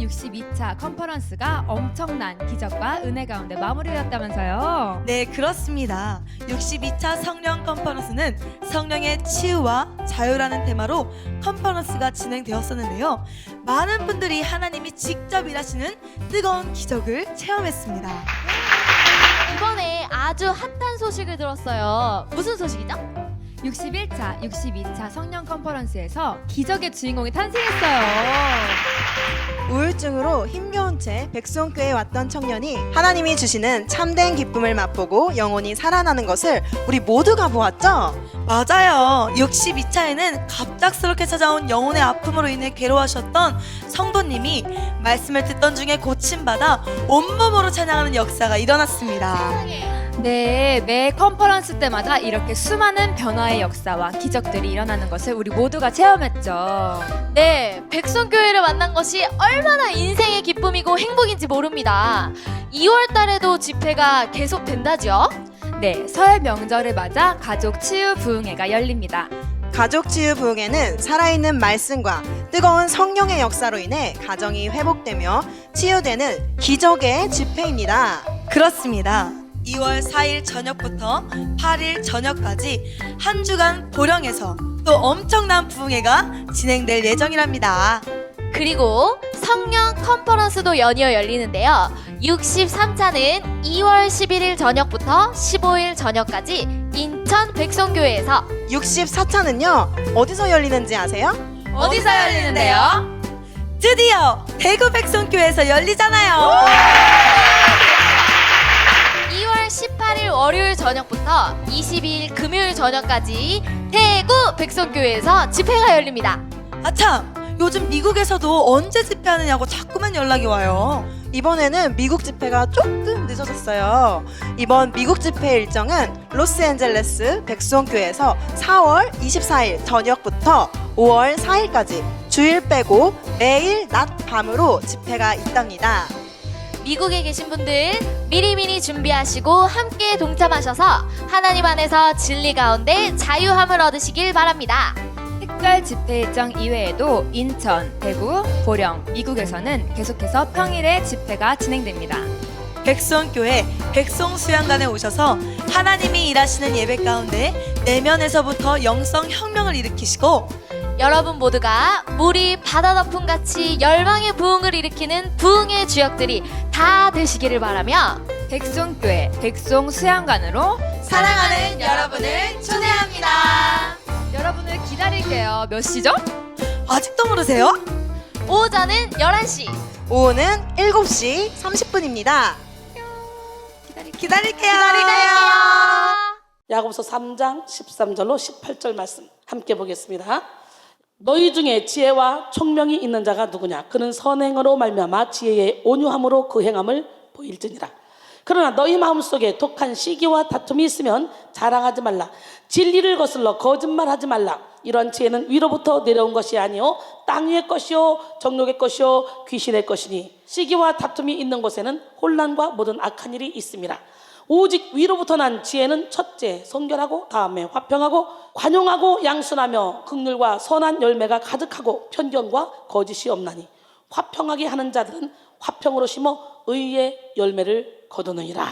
62차 컨퍼런스가 엄청난 기적과 은혜 가운데 마무리되었다면서요. 네, 그렇습니다. 62차 성령 컨퍼런스는 성령의 치유와 자유라는 테마로 컨퍼런스가 진행되었었는데요. 많은 분들이 하나님이 직접 일하시는 뜨거운 기적을 체험했습니다. 이번에 아주 핫한 소식을 들었어요. 무슨 소식이죠? 61차, 62차 성령 컨퍼런스에서 기적의 주인공이 탄생했어요. 우울증으로 힘겨운 채 백송교에 왔던 청년이 하나님이 주시는 참된 기쁨을 맛보고 영혼이 살아나는 것을 우리 모두가 보았죠? 맞아요. 62차에는 갑작스럽게 찾아온 영혼의 아픔으로 인해 괴로워하셨던 성도님이 말씀을 듣던 중에 고침받아 온몸으로 찬양하는 역사가 일어났습니다. 네, 매 컨퍼런스 때마다 이렇게 수많은 변화의 역사와 기적들이 일어나는 것을 우리 모두가 체험했죠. 네, 백성교회를 만난 것이 얼마나 인생의 기쁨이고 행복인지 모릅니다. 2월 달에도 집회가 계속된다죠? 네, 설 명절을 맞아 가족 치유 부흥회가 열립니다. 가족 치유 부흥회는 살아있는 말씀과 뜨거운 성령의 역사로 인해 가정이 회복되며 치유되는 기적의 집회입니다. 그렇습니다. 2월 4일 저녁부터 8일 저녁까지 한 주간 보령에서 또 엄청난 부흥회가 진행될 예정이랍니다. 그리고 성령 컨퍼런스도 연이어 열리는데요. 63차는 2월 11일 저녁부터 15일 저녁까지 인천 백성교회에서 64차는요, 어디서 열리는지 아세요? 어디서 열리는데요? 드디어 대구 백성교회에서 열리잖아요. 2월 18일 월요일 저녁부터 22일 금요일 저녁까지 대구 백성교회에서 집회가 열립니다. 아참, 요즘 미국에서도 언제 집회하느냐고 자꾸만 연락이 와요. 이번에는 미국 집회가 조금 늦어졌어요. 이번 미국 집회 일정은 로스앤젤레스 백송교회에서 4월 24일 저녁부터 5월 4일까지 주일 빼고 매일 낮 밤으로 집회가 있답니다. 미국에 계신 분들 미리미리 준비하시고 함께 동참하셔서 하나님 안에서 진리 가운데 자유함을 얻으시길 바랍니다. 특별 집회 일정 이외에도 인천, 대구, 보령, 미국에서는 계속해서 평일에 집회가 진행됩니다. 백성교회 백성수양관에 오셔서 하나님이 일하시는 예배 가운데 내면에서부터 영성 혁명을 일으키시고 여러분 모두가 물이 바다 덮음같이 열방의 부흥을 일으키는 부흥의 주역들이 다 되시기를 바라며 백송교회 백송수양관으로 사랑하는 여러분을 초대합니다. 여러분을 기다릴게요. 몇 시죠? 아직도 모르세요? 오전은 11시, 오후는 7시 30분입니다. 기다릴게요. 야고보서 3장 13절로 18절 말씀 함께 보겠습니다. 너희 중에 지혜와 총명이 있는 자가 누구냐? 그는 선행으로 말미암아 지혜의 온유함으로 그 행함을 보일지니라. 그러나 너희 마음속에 독한 시기와 다툼이 있으면 자랑하지 말라. 진리를 거슬러 거짓말하지 말라. 이런 지혜는 위로부터 내려온 것이 아니요 땅 위의 것이요 정욕의 것이요 귀신의 것이니 시기와 다툼이 있는 곳에는 혼란과 모든 악한 일이 있습니다. 오직 위로부터 난 지혜는 첫째 성결하고 다음에 화평하고 관용하고 양순하며 긍휼과 선한 열매가 가득하고 편견과 거짓이 없나니 화평하게 하는 자들은 화평으로 심어 의의 열매를 거두느니라.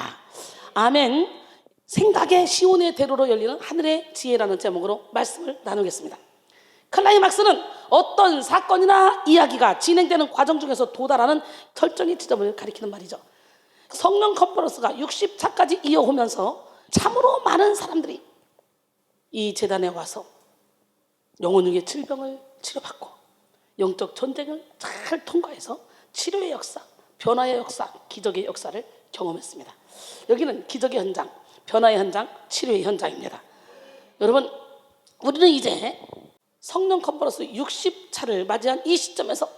아멘. 생각의 시온의 대로로 열리는 하늘의 지혜라는 제목으로 말씀을 나누겠습니다. 클라이막스는 어떤 사건이나 이야기가 진행되는 과정 중에서 도달하는 결정의 지점을 가리키는 말이죠. 성령 컨퍼런스가 60차까지 이어오면서 참으로 많은 사람들이 이 재단에 와서 영혼의 질병을 치료받고 영적 전쟁을 잘 통과해서 치료의 역사, 변화의 역사, 기적의 역사를 경험했습니다. 여기는 기적의 현장, 변화의 현장, 치료의 현장입니다. 여러분, 우리는 이제 성령 컨퍼런스 60차를 맞이한 이 시점에서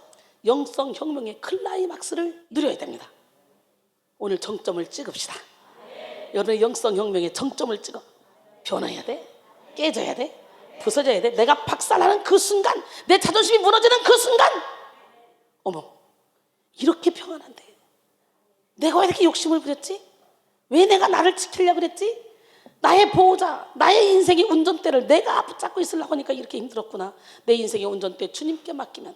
영성 혁명의 클라이막스를 누려야 됩니다. 오늘 정점을 찍읍시다. 여러분의 영성 혁명의 정점을 찍어. 변화해야 돼, 깨져야 돼, 부서져야 돼. 내가 박살나는 그 순간, 내 자존심이 무너지는 그 순간, 어머, 이렇게 평안한데 내가 왜 이렇게 욕심을 부렸지? 왜 내가 나를 지키려고 그랬지? 나의 보호자, 나의 인생의 운전대를 내가 붙잡고 있으려고 하니까 이렇게 힘들었구나. 내 인생의 운전대 주님께 맡기면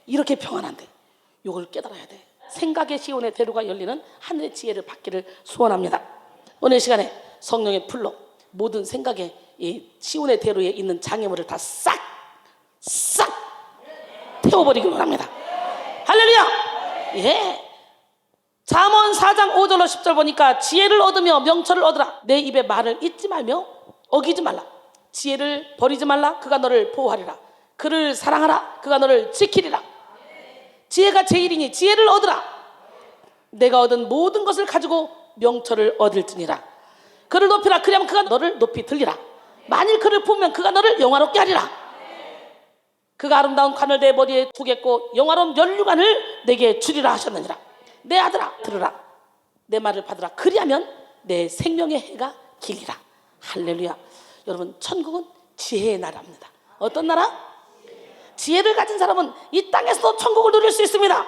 이렇게 평안한데 요걸 깨달아야 돼. 생각의 시온의 대로가 열리는 하늘의 지혜를 받기를 소원합니다. 오늘 시간에 성령의 풀로 모든 생각의 이 시온의 대로에 있는 장애물을 다 싹 태워버리길 원합니다. 할렐루야. 예. 잠언 4장 5절로 10절 보니까 지혜를 얻으며 명철을 얻으라. 내 입에 말을 잊지 말며 어기지 말라. 지혜를 버리지 말라. 그가 너를 보호하리라. 그를 사랑하라. 그가 너를 지키리라. 지혜가 제일이니 지혜를 얻으라. 내가 얻은 모든 것을 가지고 명철을 얻을지니라. 그를 높이라. 그리하면 그가 너를 높이 들리라. 만일 그를 보면 그가 너를 영화롭게 하리라. 그가 아름다운 관을 내 머리에 두겠고 영화로운 면류관을 내게 주리라 하셨느니라. 내 아들아 들으라. 내 말을 받으라. 그리하면 내 생명의 해가 길리라. 할렐루야. 여러분, 천국은 지혜의 나라입니다. 어떤 나라? 지혜를 가진 사람은 이 땅에서도 천국을 누릴 수 있습니다.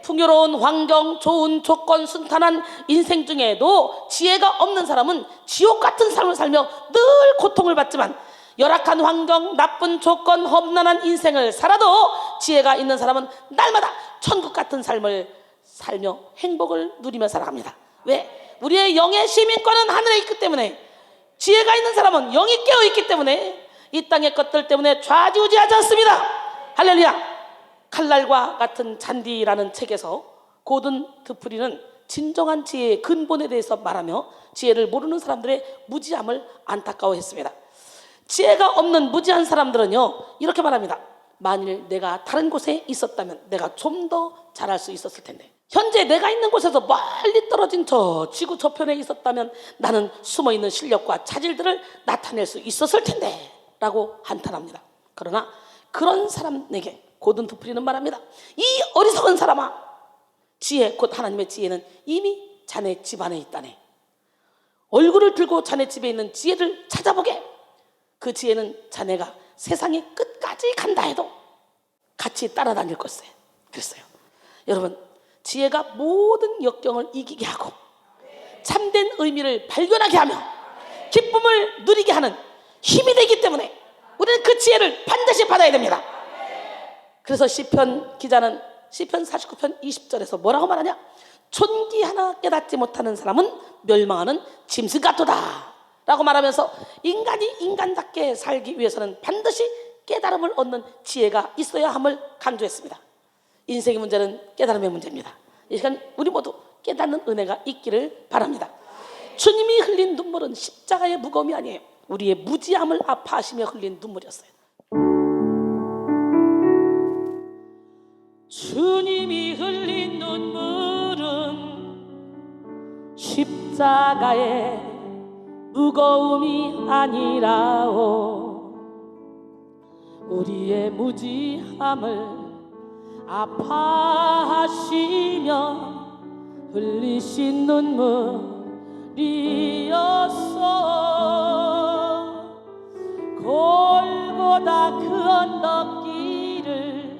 풍요로운 환경, 좋은 조건, 순탄한 인생 중에도 지혜가 없는 사람은 지옥 같은 삶을 살며 늘 고통을 받지만, 열악한 환경, 나쁜 조건, 험난한 인생을 살아도 지혜가 있는 사람은 날마다 천국 같은 삶을 살며 행복을 누리며 살아갑니다. 왜? 우리의 영의 시민권은 하늘에 있기 때문에, 지혜가 있는 사람은 영이 깨어있기 때문에 이 땅의 것들 때문에 좌지우지하지 않습니다. 할렐루야. 칼날과 같은 잔디라는 책에서 고든 드프리는 진정한 지혜의 근본에 대해서 말하며 지혜를 모르는 사람들의 무지함을 안타까워했습니다. 지혜가 없는 무지한 사람들은요, 이렇게 말합니다. 만일 내가 다른 곳에 있었다면 내가 좀 더 잘할 수 있었을 텐데, 현재 내가 있는 곳에서 멀리 떨어진 저 지구 저편에 있었다면 나는 숨어있는 실력과 차질들을 나타낼 수 있었을 텐데 라고 한탄합니다. 그러나 그런 사람에게 고든 드프리는 말합니다. 이 어리석은 사람아, 지혜, 곧 하나님의 지혜는 이미 자네 집안에 있다네. 얼굴을 들고 자네 집에 있는 지혜를 찾아보게. 그 지혜는 자네가 세상의 끝까지 간다 해도 같이 따라다닐 것세. 그랬어요. 여러분, 지혜가 모든 역경을 이기게 하고 참된 의미를 발견하게 하며 기쁨을 누리게 하는 힘이 되기 때문에 우리는 그 지혜를 반드시 받아야 됩니다. 그래서 시편 기자는 시편 49편 20절에서 뭐라고 말하냐? 촌기 하나 깨닫지 못하는 사람은 멸망하는 짐승 같도다 라고 말하면서 인간이 인간답게 살기 위해서는 반드시 깨달음을 얻는 지혜가 있어야 함을 강조했습니다. 인생의 문제는 깨달음의 문제입니다. 이 시간 우리 모두 깨닫는 은혜가 있기를 바랍니다. 주님이 흘린 눈물은 십자가의 무거움이 아니에요. 우리의 무지함을 아파하시며 흘린 눈물이었어요. 주님이 흘린 눈물은 십자가의 무거움이 아니라오. 우리의 무지함을 아파하시며 흘리신 눈물이었어. 골고다 그 언덕길을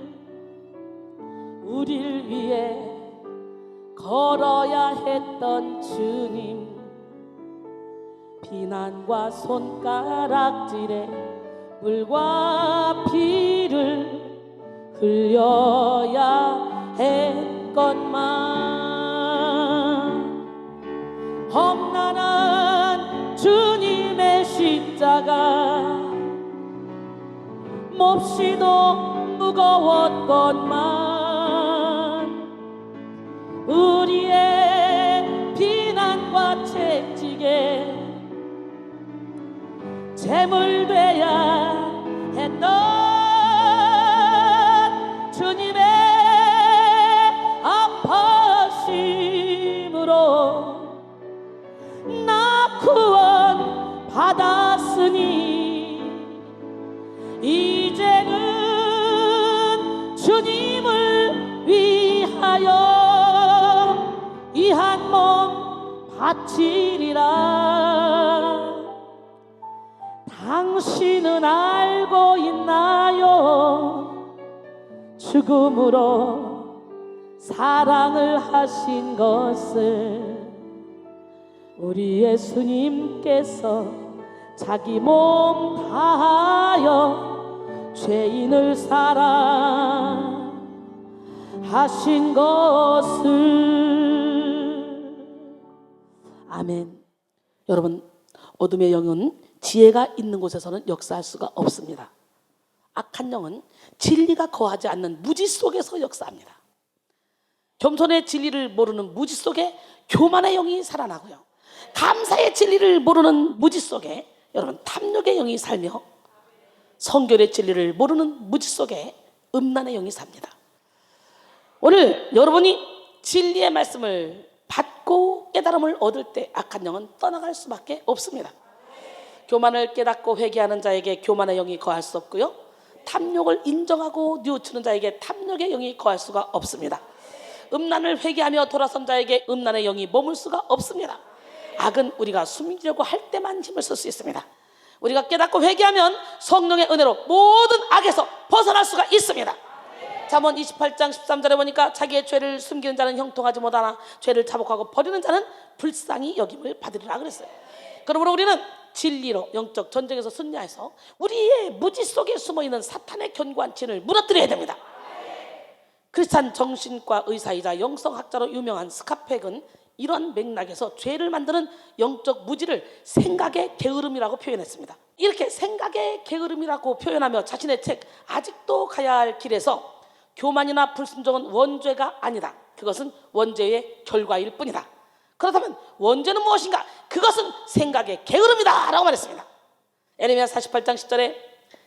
우릴 위해 걸어야 했던 주님, 비난과 손가락질에 물과 피를 흘려야 했건만, 험난한 주님의 십자가 몹시도 무거웠건만, 우리의 비난과 채찍에 제물돼야 했던 주님의 아파심으로 나 구원 받았으니 이제는 주님을 위하여 이 한 몸 바치리라. 당신은 알고 있나요? 죽음으로 사랑을 하신 것을. 우리 예수님께서 자기 몸 다하여 죄인을 사랑하셨네. 하신 것을. 아멘. 여러분, 어둠의 영은 지혜가 있는 곳에서는 역사할 수가 없습니다. 악한 영은 진리가 거하지 않는 무지 속에서 역사합니다. 겸손의 진리를 모르는 무지 속에 교만의 영이 살아나고요, 감사의 진리를 모르는 무지 속에 여러분 탐욕의 영이 살며, 성결의 진리를 모르는 무지 속에 음란의 영이 삽니다. 오늘 여러분이 진리의 말씀을 받고 깨달음을 얻을 때 악한 영은 떠나갈 수밖에 없습니다. 교만을 깨닫고 회개하는 자에게 교만의 영이 거할 수 없고요, 탐욕을 인정하고 뉘우치는 자에게 탐욕의 영이 거할 수가 없습니다. 음란을 회개하며 돌아선 자에게 음란의 영이 머물 수가 없습니다. 악은 우리가 숨기려고 할 때만 힘을 쓸 수 있습니다. 우리가 깨닫고 회개하면 성령의 은혜로 모든 악에서 벗어날 수가 있습니다. 잠언 28장 13절에 보니까 자기의 죄를 숨기는 자는 형통하지 못하나 죄를 자복하고 버리는 자는 불쌍히 여김을 받으리라 그랬어요. 그러므로 우리는 진리로 영적 전쟁에서 승리해서 우리의 무지 속에 숨어있는 사탄의 견고한 진을 무너뜨려야 됩니다. 크리스찬 정신과 의사이자 영성학자로 유명한 스카펙은 이런 맥락에서 죄를 만드는 영적 무지를 생각의 게으름이라고 표현했습니다. 이렇게 생각의 게으름이라고 표현하며 자신의 책 아직도 가야 할 길에서 교만이나 불순종은 원죄가 아니다, 그것은 원죄의 결과일 뿐이다. 그렇다면 원죄는 무엇인가? 그것은 생각의 게으름이다 라고 말했습니다. 에레미야 48장 10절에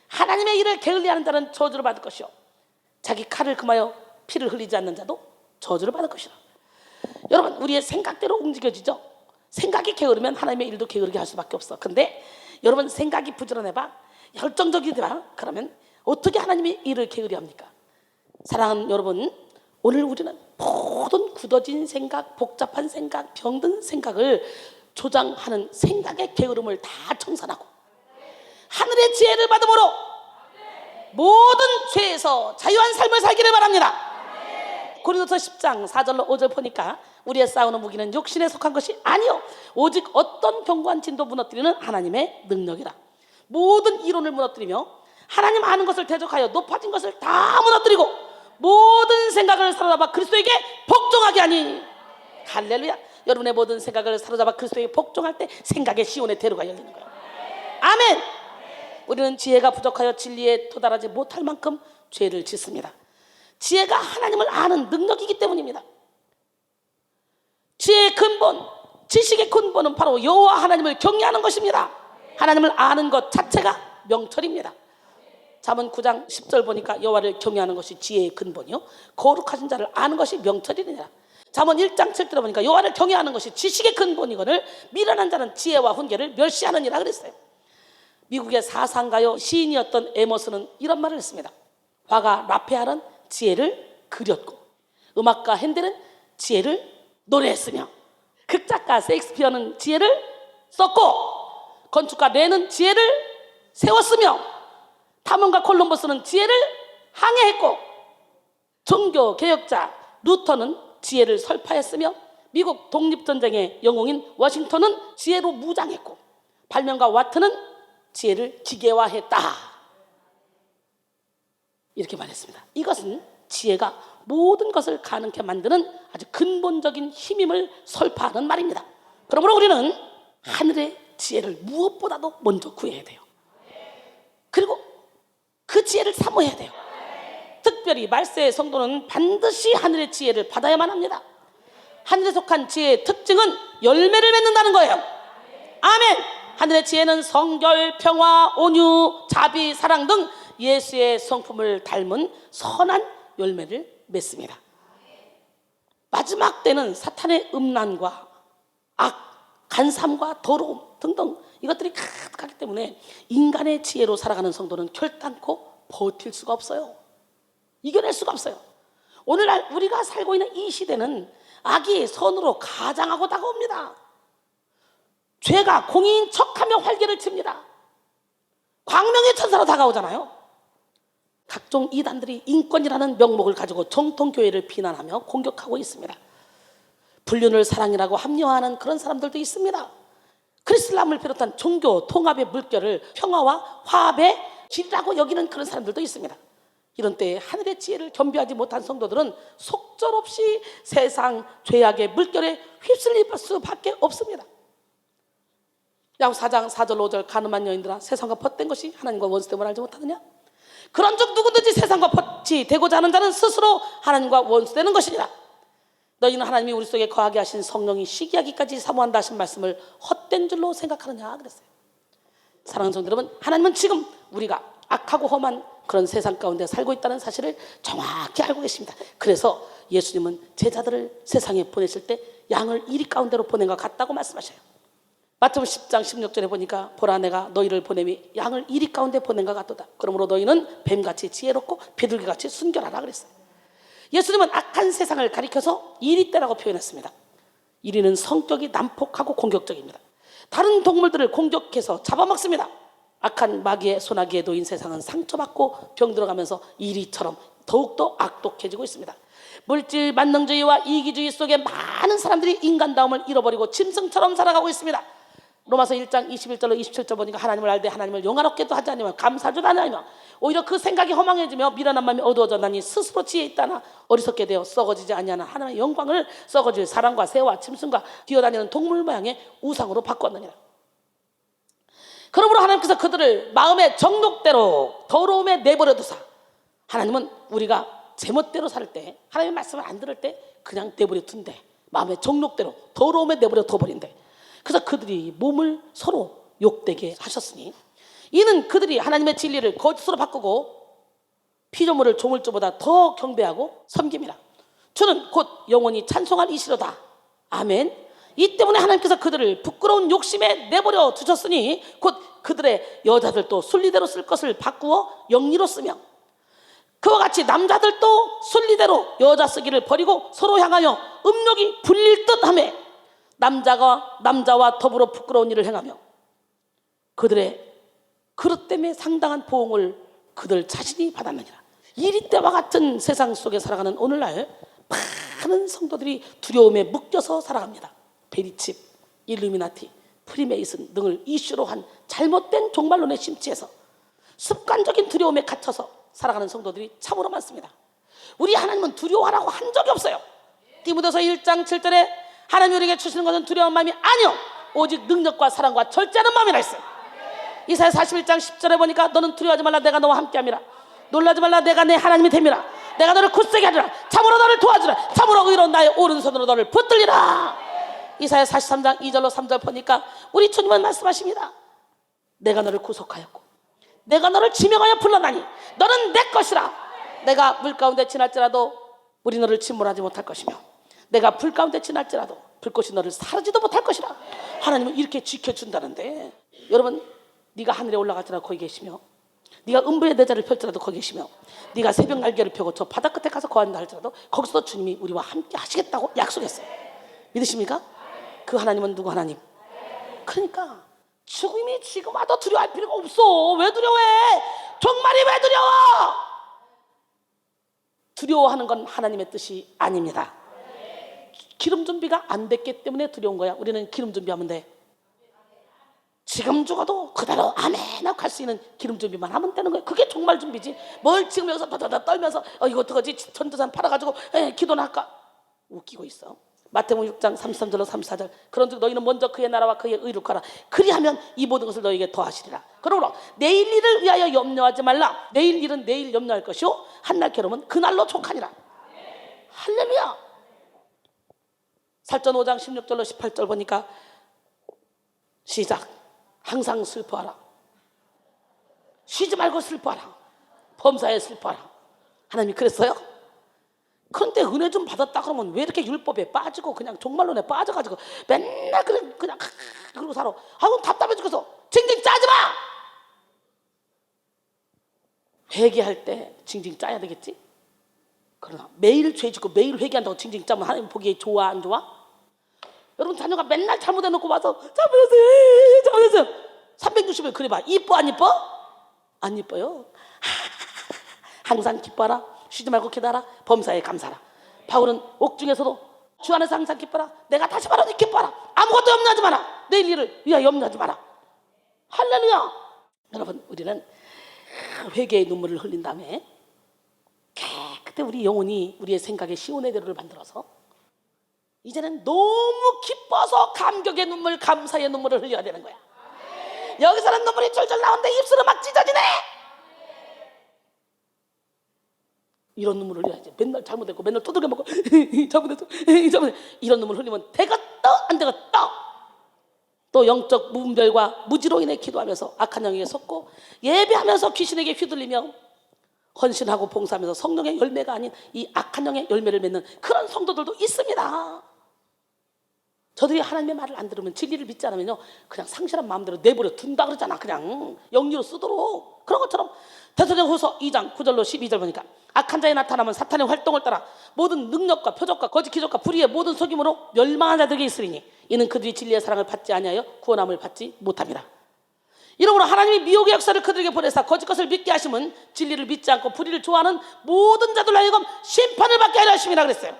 하나님의 일을 게을리하는 자는 저주를 받을 것이요, 자기 칼을 금하여 피를 흘리지 않는 자도 저주를 받을 것이라. 여러분, 우리의 생각대로 움직여지죠. 생각이 게으르면 하나님의 일도 게으르게 할 수밖에 없어. 근데 여러분, 생각이 부지런해봐, 열정적이 돼봐, 그러면 어떻게 하나님의 일을 게으리 합니까? 사랑하는 여러분, 오늘 우리는 모든 굳어진 생각, 복잡한 생각, 병든 생각을 조장하는 생각의 게으름을 다 청산하고 하늘의 지혜를 받음으로 모든 죄에서 자유한 삶을 살기를 바랍니다. 고린도서 10장 4절로 5절 보니까 우리의 싸우는 무기는 육신에 속한 것이 아니요 오직 어떤 견고한 진도 무너뜨리는 하나님의 능력이라. 모든 이론을 무너뜨리며 하나님 아는 것을 대적하여 높아진 것을 다 무너뜨리고 모든 생각을 사로잡아 그리스도에게 복종하게 하니. 할렐루야. 여러분의 모든 생각을 사로잡아 그리스도에게 복종할 때 생각의 시온의 대로가 열리는 거예요. 아멘. 우리는 지혜가 부족하여 진리에 도달하지 못할 만큼 죄를 짓습니다. 지혜가 하나님을 아는 능력이기 때문입니다. 지혜의 근본, 지식의 근본은 바로 여호와 하나님을 경외하는 것입니다. 하나님을 아는 것 자체가 명철입니다. 잠언 9장 10절 보니까 여호와를 경외하는 것이 지혜의 근본이요 거룩하신 자를 아는 것이 명철이니라. 잠언 1장 7절에 보니까 여호와를 경외하는 것이 지식의 근본이거늘 미련한 자는 지혜와 훈계를 멸시하느니라 그랬어요. 미국의 사상가요 시인이었던 에머슨은 이런 말을 했습니다. 화가 라페알은 지혜를 그렸고, 음악가 핸델은 지혜를 노래했으며, 극작가 셰익스피어는 지혜를 썼고, 건축가 레는 지혜를 세웠으며, 탐험가 콜럼버스는 지혜를 항해했고, 종교 개혁자 루터는 지혜를 설파했으며, 미국 독립전쟁의 영웅인 워싱턴은 지혜로 무장했고, 발명가 와트는 지혜를 기계화했다. 이렇게 말했습니다. 이것은 지혜가 모든 것을 가능케 만드는 아주 근본적인 힘임을 설파하는 말입니다. 그러므로 우리는 하늘의 지혜를 무엇보다도 먼저 구해야 돼요. 그리고 그 지혜를 사모해야 돼요. 특별히 말세의 성도는 반드시 하늘의 지혜를 받아야만 합니다. 하늘에 속한 지혜의 특징은 열매를 맺는다는 거예요. 아멘. 하늘의 지혜는 성결, 평화, 온유, 자비, 사랑 등 예수의 성품을 닮은 선한 열매를 맺습니다. 마지막 때는 사탄의 음란과 악, 간삼과 더러움 등등 이것들이 가득하기 때문에 인간의 지혜로 살아가는 성도는 결단코 버틸 수가 없어요. 이겨낼 수가 없어요. 오늘날 우리가 살고 있는 이 시대는 악이 선으로 가장하고 다가옵니다. 죄가 공의인 척하며 활개를 칩니다. 광명의 천사로 다가오잖아요. 각종 이단들이 인권이라는 명목을 가지고 정통교회를 비난하며 공격하고 있습니다. 불륜을 사랑이라고 합리화하는 그런 사람들도 있습니다. 크리스람을 비롯한 종교 통합의 물결을 평화와 화합의 길이라고 여기는 그런 사람들도 있습니다. 이런 때에 하늘의 지혜를 겸비하지 못한 성도들은 속절없이 세상 죄악의 물결에 휩쓸릴 수밖에 없습니다. 야고 4장 4절 5절 가늠한 여인들아 세상과 벗된 것이 하나님과 원수됨을 알지 못하느냐? 그런즉 누구든지 세상과 벗이 되고자 하는 자는 스스로 하나님과 원수되는 것이니라. 너희는 하나님이 우리 속에 거하게 하신 성령이 시기하기까지 사모한다 하신 말씀을 헛된 줄로 생각하느냐 그랬어요. 사랑하는 성도 여러분, 하나님은 지금 우리가 악하고 험한 그런 세상 가운데 살고 있다는 사실을 정확히 알고 계십니다. 그래서 예수님은 제자들을 세상에 보내실 때 양을 이리 가운데로 보낸 것 같다고 말씀하셔요. 마태복음 10장 16절에 보니까 보라 내가 너희를 보내미 양을 이리 가운데 보낸 것 같도다. 그러므로 너희는 뱀같이 지혜롭고 비둘기같이 순결하라 그랬어요. 예수님은 악한 세상을 가리켜서 이리떼라고 표현했습니다. 이리는 성격이 난폭하고 공격적입니다. 다른 동물들을 공격해서 잡아먹습니다. 악한 마귀의 소나기에 놓인 세상은 상처받고 병들어가면서 이리처럼 더욱더 악독해지고 있습니다. 물질 만능주의와 이기주의 속에 많은 사람들이 인간다움을 잃어버리고 짐승처럼 살아가고 있습니다. 로마서 1장 21절로 27절 보니까 하나님을 알되 하나님을 영화롭게도 하지 않으며 감사하지도 않으며 오히려 그 생각이 허망해지며 미련한 마음이 어두워졌나니 스스로 지혜 있다나 어리석게 되어 썩어지지 아니하나 하나님의 영광을 썩어질 사람과 새와 짐승과 뛰어다니는 동물 모양의 우상으로 바꾸었느니라. 그러므로 하나님께서 그들을 마음의 정욕대로 더러움에 내버려 두사 하나님은 우리가 제멋대로 살 때 하나님의 말씀을 안 들을 때 그냥 내버려 둔대. 마음의 정욕대로 더러움에 내버려 둬버린대. 그래서 그들이 몸을 서로 욕되게 하셨으니 이는 그들이 하나님의 진리를 거짓으로 바꾸고 피조물을 조물주보다 더 경배하고 섬깁니다. 주는 곧 영원히 찬송할 이시로다. 아멘. 이 때문에 하나님께서 그들을 부끄러운 욕심에 내버려 두셨으니 곧 그들의 여자들도 순리대로 쓸 것을 바꾸어 영리로 쓰며 그와 같이 남자들도 순리대로 여자 쓰기를 버리고 서로 향하여 음욕이 불릴 듯하며 남자와 더불어 부끄러운 일을 행하며 그들의 그릇 때문에 상당한 보응을 그들 자신이 받았느니라. 이리때와 같은 세상 속에 살아가는 오늘날 많은 성도들이 두려움에 묶여서 살아갑니다. 베리칩, 일루미나티, 프리메이슨 등을 이슈로 한 잘못된 종말론에 심취해서 습관적인 두려움에 갇혀서 살아가는 성도들이 참으로 많습니다. 우리 하나님은 두려워하라고 한 적이 없어요. 디모데서 1장 7절에 하나님 우리에게 주시는 것은 두려운 마음이 아니요 오직 능력과 사랑과 절제하는 마음이라 했어요. 이사야 41장 10절에 보니까 너는 두려워하지 말라 내가 너와 함께함이라. 놀라지 말라 내가 내 하나님이 됨이라. 내가 너를 굳세게 하리라. 참으로 너를 도와주라. 참으로 의로운 나의 오른손으로 너를 붙들리라. 이사야 43장 2절로 3절 보니까 우리 주님은 말씀하십니다. 내가 너를 구속하였고 내가 너를 지명하여 불러나니 너는 내 것이라. 내가 물 가운데 지날지라도 물이 너를 침몰하지 못할 것이며 내가 불 가운데 지날지라도 불꽃이 너를 사르지도 못할 것이라. 하나님은 이렇게 지켜준다는데 여러분 네가 하늘에 올라갈지라도 거기 계시며 네가 음부의 내자를 펼지라도 거기 계시며 네가 새벽 날개를 펴고 저 바다 끝에 가서 거한다 할지라도 거기서도 주님이 우리와 함께 하시겠다고 약속했어요. 믿으십니까? 그 하나님은 누구 하나님? 그러니까 죽음이 지금 와도 두려워할 필요가 없어. 왜 두려워해? 정말이 왜 두려워? 두려워하는 건 하나님의 뜻이 아닙니다. 기름 준비가 안 됐기 때문에 두려운 거야. 우리는 기름 준비하면 돼. 지금 죽어도 그대로 아멘 하고 갈 수 있는 기름 준비만 하면 되는 거예요. 그게 정말 준비지. 뭘 지금 여기서 더더더 떨면서 이거 어떡하지? 전도산 팔아가지고 기도나 할까? 웃기고 있어. 마태복음 6장 33절로 34절 그런즉 너희는 먼저 그의 나라와 그의 의를 구하라. 그리하면 이 모든 것을 너희에게 더하시리라. 그러므로 내일 일을 위하여 염려하지 말라. 내일 일은 내일 염려할 것이요 한날 괴로움은 그날로 족하니라. 할렐루야. 살전 5장 16절로 18절 보니까 시작. 항상 슬퍼하라. 쉬지 말고 슬퍼하라. 범사에 슬퍼하라. 하나님이 그랬어요? 그런데 은혜 좀 받았다 그러면 왜 이렇게 율법에 빠지고 그냥 종말론에 빠져가지고 맨날 그냥 그러고 살아. 아우 답답해 죽겠어. 징징 짜지 마. 회개할 때 징징 짜야 되겠지. 그러나 매일 죄 짓고 매일 회개한다고 징징 짜면 하나님 보기에 좋아 안 좋아? 여러분 자녀가 맨날 잘못해놓고 와서 잘못했어요 360일 그래봐. 이뻐 안 이뻐? 안 이뻐요. 항상 기뻐하라. 쉬지 말고 기도하라. 범사에 감사하라. 바울은 옥중에서도 주 안에서 항상 기뻐하라. 내가 다시 말하니 기뻐하라. 아무것도 염려하지 마라. 내일 일을 위하여 염려하지 마라. 할렐루야. 여러분 우리는 회개의 눈물을 흘린 다음에 그때 우리 영혼이 우리의 생각에 시온의 대로를 만들어서 이제는 너무 기뻐서 감격의 눈물, 감사의 눈물을 흘려야 되는 거야. 여기서는 눈물이 쫄쫄 나오는데 입술은 막 찢어지네. 이런 눈물을 흘려야지. 맨날 잘못했고 맨날 두들겨 먹고 잘못했어 이런 눈물 흘리면 되겠다 안 되겠다. 또 영적 무분별과 무지로 인해 기도하면서 악한 영에게 속고 예배하면서 귀신에게 휘둘리며 헌신하고 봉사하면서 성령의 열매가 아닌 이 악한 영의 열매를 맺는 그런 성도들도 있습니다. 저들이 하나님의 말을 안 들으면, 진리를 믿지 않으면요, 그냥 상실한 마음대로 내버려 둔다 그러잖아. 그냥 영리로 쓰도록. 그런 것처럼 데살로니가후서 2장 9절로 12절 보니까 악한 자에 나타나면 사탄의 활동을 따라 모든 능력과 표적과 거짓 기적과 불의의 모든 속임으로 멸망한 자들에게 있으리니 이는 그들이 진리의 사랑을 받지 아니하여 구원함을 받지 못함이라. 이러므로 하나님이 미혹의 역사를 그들에게 보내사 거짓 것을 믿게 하심은 진리를 믿지 않고 불의를 좋아하는 모든 자들로 하여금 심판을 받게 하려 하심이라 그랬어요.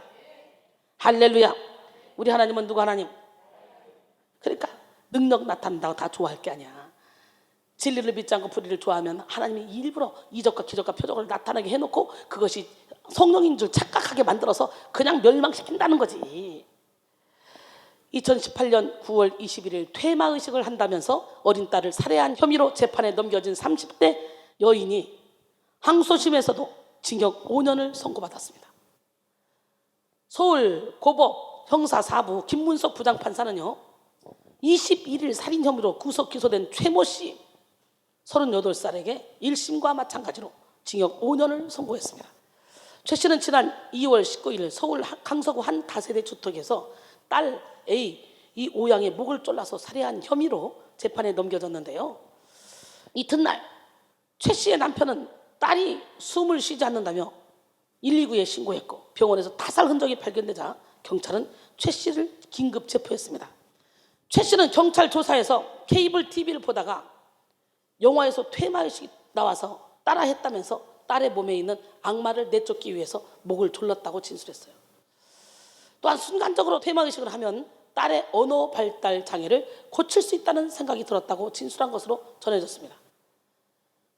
할렐루야. 우리 하나님은 누구 하나님? 그러니까 능력 나타난다고 다 좋아할 게 아니야. 진리를 믿지 않고 불의를 좋아하면 하나님이 일부러 이적과 기적과 표적을 나타나게 해놓고 그것이 성령인 줄 착각하게 만들어서 그냥 멸망시킨다는 거지. 2018년 9월 21일 퇴마의식을 한다면서 어린 딸을 살해한 혐의로 재판에 넘겨진 30대 여인이 항소심에서도 징역 5년을 선고받았습니다. 서울 고법 형사 4부 김문석 부장판사는요, 21일 살인 혐의로 구속 기소된 최모 씨 38살에게 1심과 마찬가지로 징역 5년을 선고했습니다. 최 씨는 지난 2월 19일 서울 강서구 한 다세대 주택에서 딸 A 이 오양의 목을 졸라서 살해한 혐의로 재판에 넘겨졌는데요. 이튿날 최 씨의 남편은 딸이 숨을 쉬지 않는다며 119에 신고했고 병원에서 타살 흔적이 발견되자 경찰은 최 씨를 긴급 체포했습니다. 최 씨는 경찰 조사에서 케이블 TV를 보다가 영화에서 퇴마의식이 나와서 따라했다면서 딸의 몸에 있는 악마를 내쫓기 위해서 목을 졸랐다고 진술했어요. 또한 순간적으로 퇴마의식을 하면 딸의 언어 발달 장애를 고칠 수 있다는 생각이 들었다고 진술한 것으로 전해졌습니다.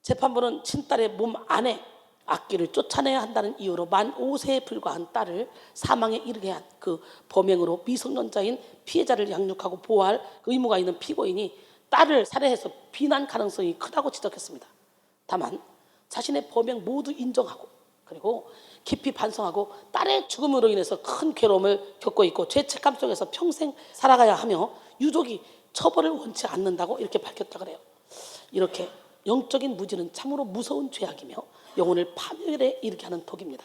재판부는 친딸의 몸 안에 악기를 쫓아내야 한다는 이유로 만 5세에 불과한 딸을 사망에 이르게 한 그 범행으로 미성년자인 피해자를 양육하고 보호할 의무가 있는 피고인이 딸을 살해해서 비난 가능성이 크다고 지적했습니다. 다만 자신의 범행 모두 인정하고 그리고 깊이 반성하고 딸의 죽음으로 인해서 큰 괴로움을 겪고 있고 죄책감 속에서 평생 살아가야 하며 유족이 처벌을 원치 않는다고 이렇게 밝혔다 그래요. 이렇게 영적인 무지는 참으로 무서운 죄악이며 영혼을 파멸에 이르게 하는 독입니다.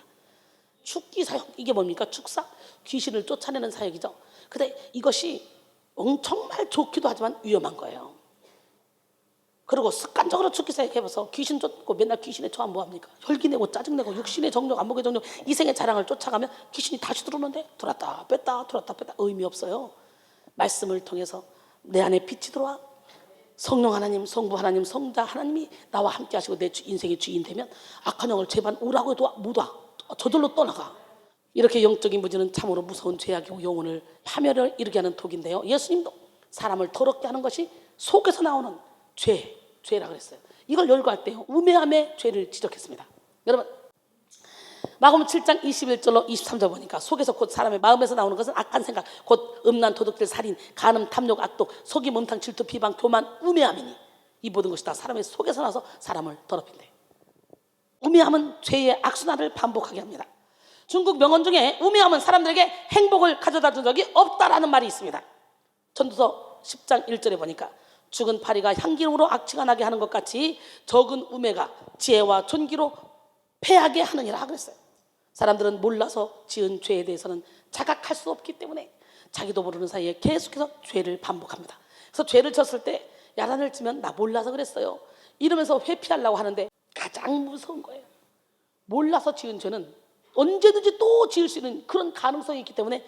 축기 사역, 이게 뭡니까? 축사? 귀신을 쫓아내는 사역이죠. 근데 이것이 정말 좋기도 하지만 위험한 거예요. 그리고 습관적으로 축기 사역 해봐서 귀신 쫓고 맨날 귀신에 처하면 뭐합니까? 혈기내고 짜증내고 육신의 정욕, 안목의 정욕, 이생의 자랑을 쫓아가면 귀신이 다시 들어오는데 들어왔다 뺐다 들어왔다 뺐다 의미 없어요. 말씀을 통해서 내 안에 빛이 들어와 성령 하나님, 성부 하나님, 성자 하나님이 나와 함께 하시고 내 인생의 주인 되면 악한 영을 제발 오라고 해도 못 와. 저절로 떠나가. 이렇게 영적인 무지는 참으로 무서운 죄악이고 영혼을 파멸을 이르게 하는 독인데요. 예수님도 사람을 더럽게 하는 것이 속에서 나오는 죄라 그랬어요. 이걸 열거할 때요, 우매함의 죄를 지적했습니다. 여러분, 마가복음 7장 21절로 23절 보니까 속에서 곧 사람의 마음에서 나오는 것은 악한 생각, 곧 음란, 도둑질, 살인, 간음, 탐욕, 악독, 속임, 음탕, 질투, 비방, 교만, 우매함이니 이 모든 것이 다 사람의 속에서 나서 사람을 더럽힌대. 우매함은 죄의 악순환을 반복하게 합니다. 중국 명언 중에 우매함은 사람들에게 행복을 가져다 준 적이 없다라는 말이 있습니다. 전도서 10장 1절에 보니까 죽은 파리가 향기로움으로 악취가 나게 하는 것 같이 적은 우매가 지혜와 존귀로 패하게 하느니라 그랬어요. 사람들은 몰라서 지은 죄에 대해서는 자각할 수 없기 때문에 자기도 모르는 사이에 계속해서 죄를 반복합니다. 그래서 죄를 졌을 때 야단을 치면 나 몰라서 그랬어요 이러면서 회피하려고 하는데 가장 무서운 거예요. 몰라서 지은 죄는 언제든지 또 지을 수 있는 그런 가능성이 있기 때문에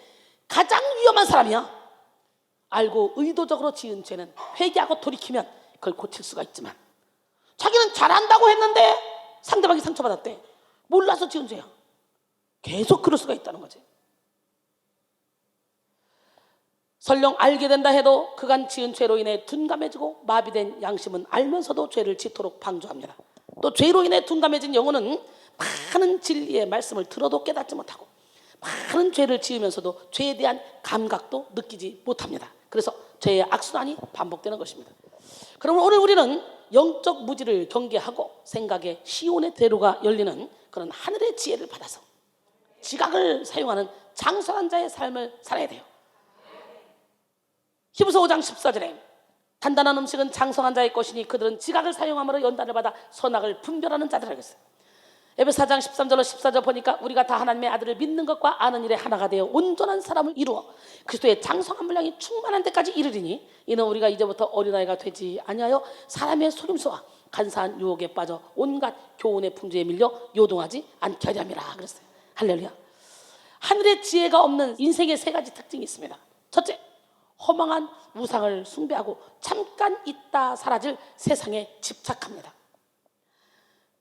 가장 위험한 사람이야. 알고 의도적으로 지은 죄는 회개하고 돌이키면 그걸 고칠 수가 있지만 자기는 잘한다고 했는데 상대방이 상처받았대. 몰라서 지은 죄야. 계속 그럴 수가 있다는 거지. 설령 알게 된다 해도 그간 지은 죄로 인해 둔감해지고 마비된 양심은 알면서도 죄를 짓도록 방조합니다. 또 죄로 인해 둔감해진 영혼은 많은 진리의 말씀을 들어도 깨닫지 못하고 많은 죄를 지으면서도 죄에 대한 감각도 느끼지 못합니다. 그래서 죄의 악순환이 반복되는 것입니다. 그러면 오늘 우리는 영적 무지를 경계하고 생각의 시온의 대로가 열리는 그런 하늘의 지혜를 받아서 지각을 사용하는 장성한 자의 삶을 살아야 돼요. 히브리서 5장 14절에 단단한 음식은 장성한 자의 것이니 그들은 지각을 사용함으로 연단을 받아 선악을 분별하는 자들이라고 했어요. 에베소 4장 13절로 14절 보니까 우리가 다 하나님의 아들을 믿는 것과 아는 일에 하나가 되어 온전한 사람을 이루어 그리스도의 장성한 분량이 충만한 데까지 이르리니 이는 우리가 이제부터 어린아이가 되지 아니하여 사람의 속임수와 간사한 유혹에 빠져 온갖 교훈의 풍조에 밀려 요동하지 않게 하려 함이라 그랬어요. 할렐루야. 하늘의 지혜가 없는 인생의 세 가지 특징이 있습니다. 첫째, 허망한 우상을 숭배하고 잠깐 있다 사라질 세상에 집착합니다.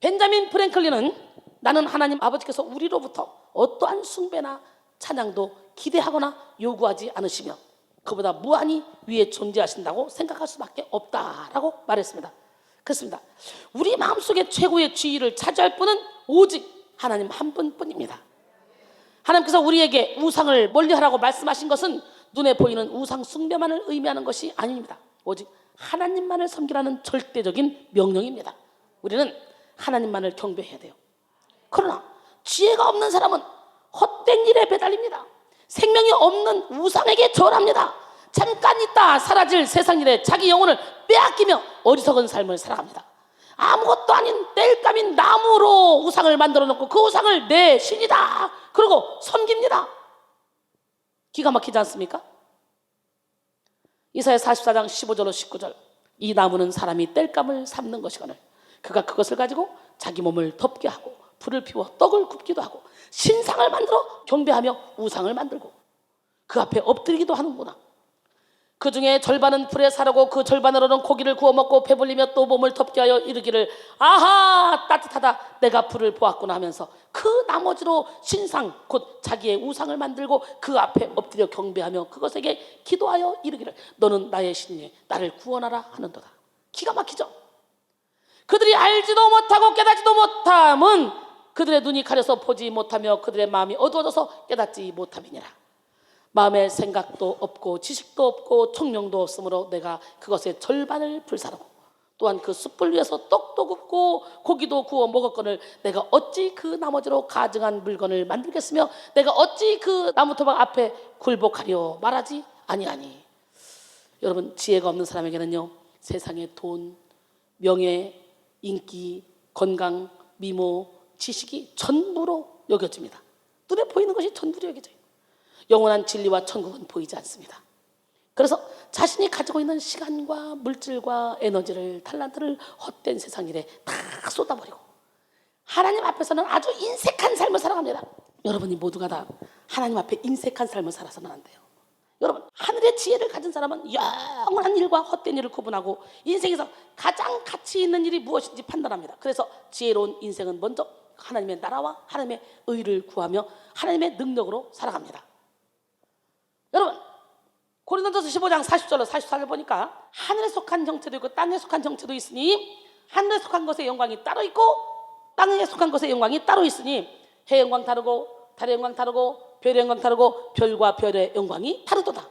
벤자민 프랭클린은 나는 하나님 아버지께서 우리로부터 어떠한 숭배나 찬양도 기대하거나 요구하지 않으시며 그보다 무한히 위에 존재하신다고 생각할 수밖에 없다라고 말했습니다. 그렇습니다. 우리 마음속에 최고의 지위를 차지할 분은 오직 하나님 한 분뿐입니다. 하나님께서 우리에게 우상을 멀리하라고 말씀하신 것은 눈에 보이는 우상 숭배만을 의미하는 것이 아닙니다. 오직 하나님만을 섬기라는 절대적인 명령입니다. 우리는 하나님만을 경배해야 돼요. 그러나 지혜가 없는 사람은 헛된 일에 배달립니다. 생명이 없는 우상에게 절합니다. 잠깐 있다 사라질 세상 일에 자기 영혼을 빼앗기며 어리석은 삶을 살아갑니다. 아무것도 아닌 땔감인 나무로 우상을 만들어 놓고 그 우상을 내 신이다 그러고 섬깁니다. 기가 막히지 않습니까? 이사야 44장 15절로 19절 이 나무는 사람이 땔감을 삼는 것이거늘 그가 그것을 가지고 자기 몸을 덮게 하고 불을 피워 떡을 굽기도 하고 신상을 만들어 경배하며 우상을 만들고 그 앞에 엎드리기도 하는구나. 그 중에 절반은 불에 사르고 그 절반으로는 고기를 구워 먹고 배불리며 또 몸을 덮게 하여 이르기를 아하 따뜻하다 내가 불을 보았구나 하면서 그 나머지로 신상 곧 자기의 우상을 만들고 그 앞에 엎드려 경배하며 그것에게 기도하여 이르기를 너는 나의 신이니 나를 구원하라 하는도다. 기가 막히죠. 그들이 알지도 못하고 깨닫지도 못함은 그들의 눈이 가려서 보지 못하며 그들의 마음이 어두워져서 깨닫지 못함이니라. 마음의 생각도 없고 지식도 없고 총명도 없으므로 내가 그것의 절반을 불사르고 또한 그 숯불 위에서 떡도 굽고 고기도 구워 먹었거늘 내가 어찌 그 나머지로 가증한 물건을 만들겠으며 내가 어찌 그 나무토막 앞에 굴복하려 말하지 아니하니. 여러분 지혜가 없는 사람에게는요 세상의 돈, 명예, 인기, 건강, 미모, 지식이 전부로 여겨집니다. 눈에 보이는 것이 전부로 여겨져요. 영원한 진리와 천국은 보이지 않습니다. 그래서 자신이 가지고 있는 시간과 물질과 에너지를 탈란트를 헛된 세상 일에 다 쏟아버리고 하나님 앞에서는 아주 인색한 삶을 살아갑니다. 여러분이 모두가 다 하나님 앞에 인색한 삶을 살아서는 안 돼요. 여러분 하늘의 지혜를 가진 사람은 영원한 일과 헛된 일을 구분하고 인생에서 가장 가치 있는 일이 무엇인지 판단합니다. 그래서 지혜로운 인생은 먼저 하나님의 나라와 하나님의 의를 구하며 하나님의 능력으로 살아갑니다. 여러분 고린도전서 15장 40절로 44절 보니까 하늘에 속한 형체도 있고 땅에 속한 형체도 있으니 하늘에 속한 것의 영광이 따로 있고 땅에 속한 것의 영광이 따로 있으니 해 영광 다르고 달의 영광 다르고 별의 영광 다르고 별과 별의 영광이 다르도다.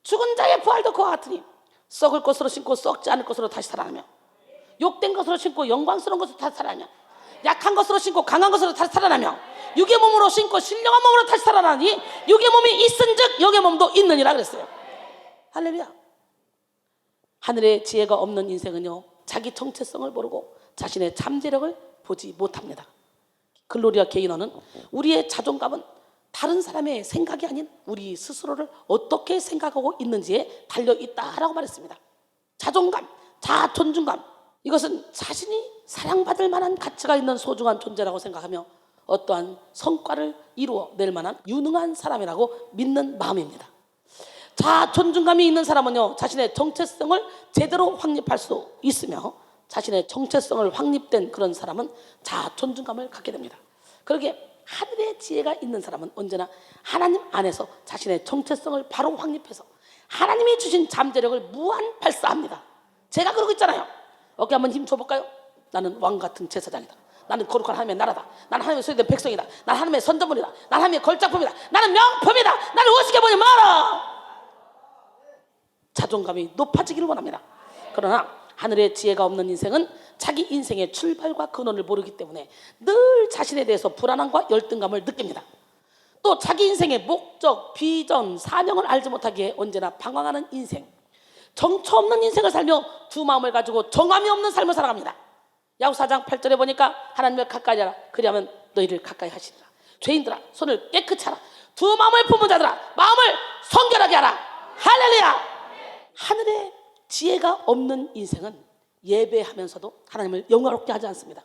죽은 자의 부활도 그와 같으니 썩을 것으로 신고 썩지 않을 것으로 다시 살아나며 욕된 것으로 신고 영광스러운 것으로 다시 살아나며 약한 것으로 신고 강한 것으로 다시 살아나며 육의 몸으로 신고 신령한 몸으로 다시 살아나니 육의 몸이 있은즉 영의 몸도 있느니라 그랬어요. 할렐루야. 하늘의 지혜가 없는 인생은요 자기 정체성을 모르고 자신의 잠재력을 보지 못합니다. 글로리아 게이너는 우리의 자존감은 다른 사람의 생각이 아닌 우리 스스로를 어떻게 생각하고 있는지에 달려있다라고 말했습니다. 자존감, 자존중감 이것은 자신이 사랑받을 만한 가치가 있는 소중한 존재라고 생각하며 어떠한 성과를 이루어낼 만한 유능한 사람이라고 믿는 마음입니다. 자존중감이 있는 사람은요 자신의 정체성을 제대로 확립할 수 있으며 자신의 정체성을 확립된 그런 사람은 자존중감을 갖게 됩니다. 그러기에 하늘의 지혜가 있는 사람은 언제나 하나님 안에서 자신의 정체성을 바로 확립해서 하나님이 주신 잠재력을 무한 발사합니다. 제가 그러고 있잖아요. 어깨 한번 힘 줘볼까요? 나는 왕 같은 제사장이다. 나는 거룩한 하나님의 나라다. 나는 하나님의 소유된 백성이다. 나는 하나님의 선전물이다. 나는 하나님의 걸작품이다. 나는 명품이다. 나를 우습게 보지 마라. 자존감이 높아지기를 원합니다. 그러나 하늘의 지혜가 없는 인생은 자기 인생의 출발과 근원을 모르기 때문에 늘 자신에 대해서 불안함과 열등감을 느낍니다. 또 자기 인생의 목적, 비전, 사명을 알지 못하기에 언제나 방황하는 인생, 정처 없는 인생을 살며 두 마음을 가지고 정함이 없는 삶을 살아갑니다. 야고보서 4장 8절에 보니까 하나님을 가까이 하라. 그리하면 너희를 가까이 하시리라. 죄인들아 손을 깨끗이 하라. 두 마음을 품은 자들아 마음을 성결하게 하라. 할렐루야. 하늘의 지혜가 없는 인생은 예배하면서도 하나님을 영화롭게 하지 않습니다.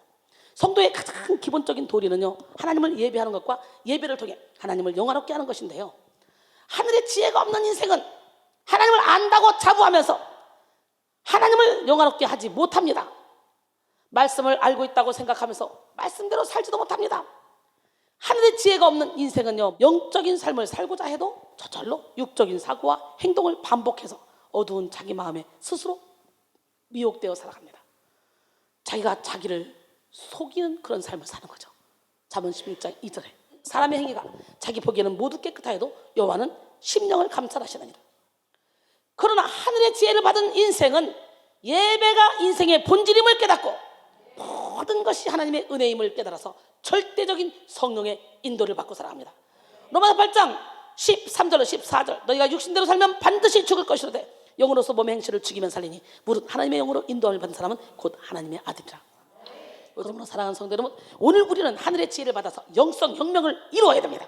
성도의 가장 기본적인 도리는요, 하나님을 예배하는 것과 예배를 통해 하나님을 영화롭게 하는 것인데요, 하늘의 지혜가 없는 인생은 하나님을 안다고 자부하면서 하나님을 영화롭게 하지 못합니다. 말씀을 알고 있다고 생각하면서 말씀대로 살지도 못합니다. 하늘의 지혜가 없는 인생은요, 영적인 삶을 살고자 해도 저절로 육적인 사고와 행동을 반복해서 어두운 자기 마음에 스스로 미혹되어 살아갑니다. 자기가 자기를 속이는 그런 삶을 사는 거죠. 잠언 11장 2절에 사람의 행위가 자기 보기에는 모두 깨끗하여도 여호와는 심령을 감찰하시느니라. 그러나 하늘의 지혜를 받은 인생은 예배가 인생의 본질임을 깨닫고 모든 것이 하나님의 은혜임을 깨달아서 절대적인 성령의 인도를 받고 살아갑니다. 로마서 8장 13절로 14절 너희가 육신대로 살면 반드시 죽을 것이로되 영으로서 몸의 행실을 죽이면 살리니 무릇 하나님의 영으로 인도함을 받은 사람은 곧 하나님의 아들이라. 요즘으로 사랑하는 성도 여러분, 오늘 우리는 하늘의 지혜를 받아서 영성 혁명을 이루어야 됩니다.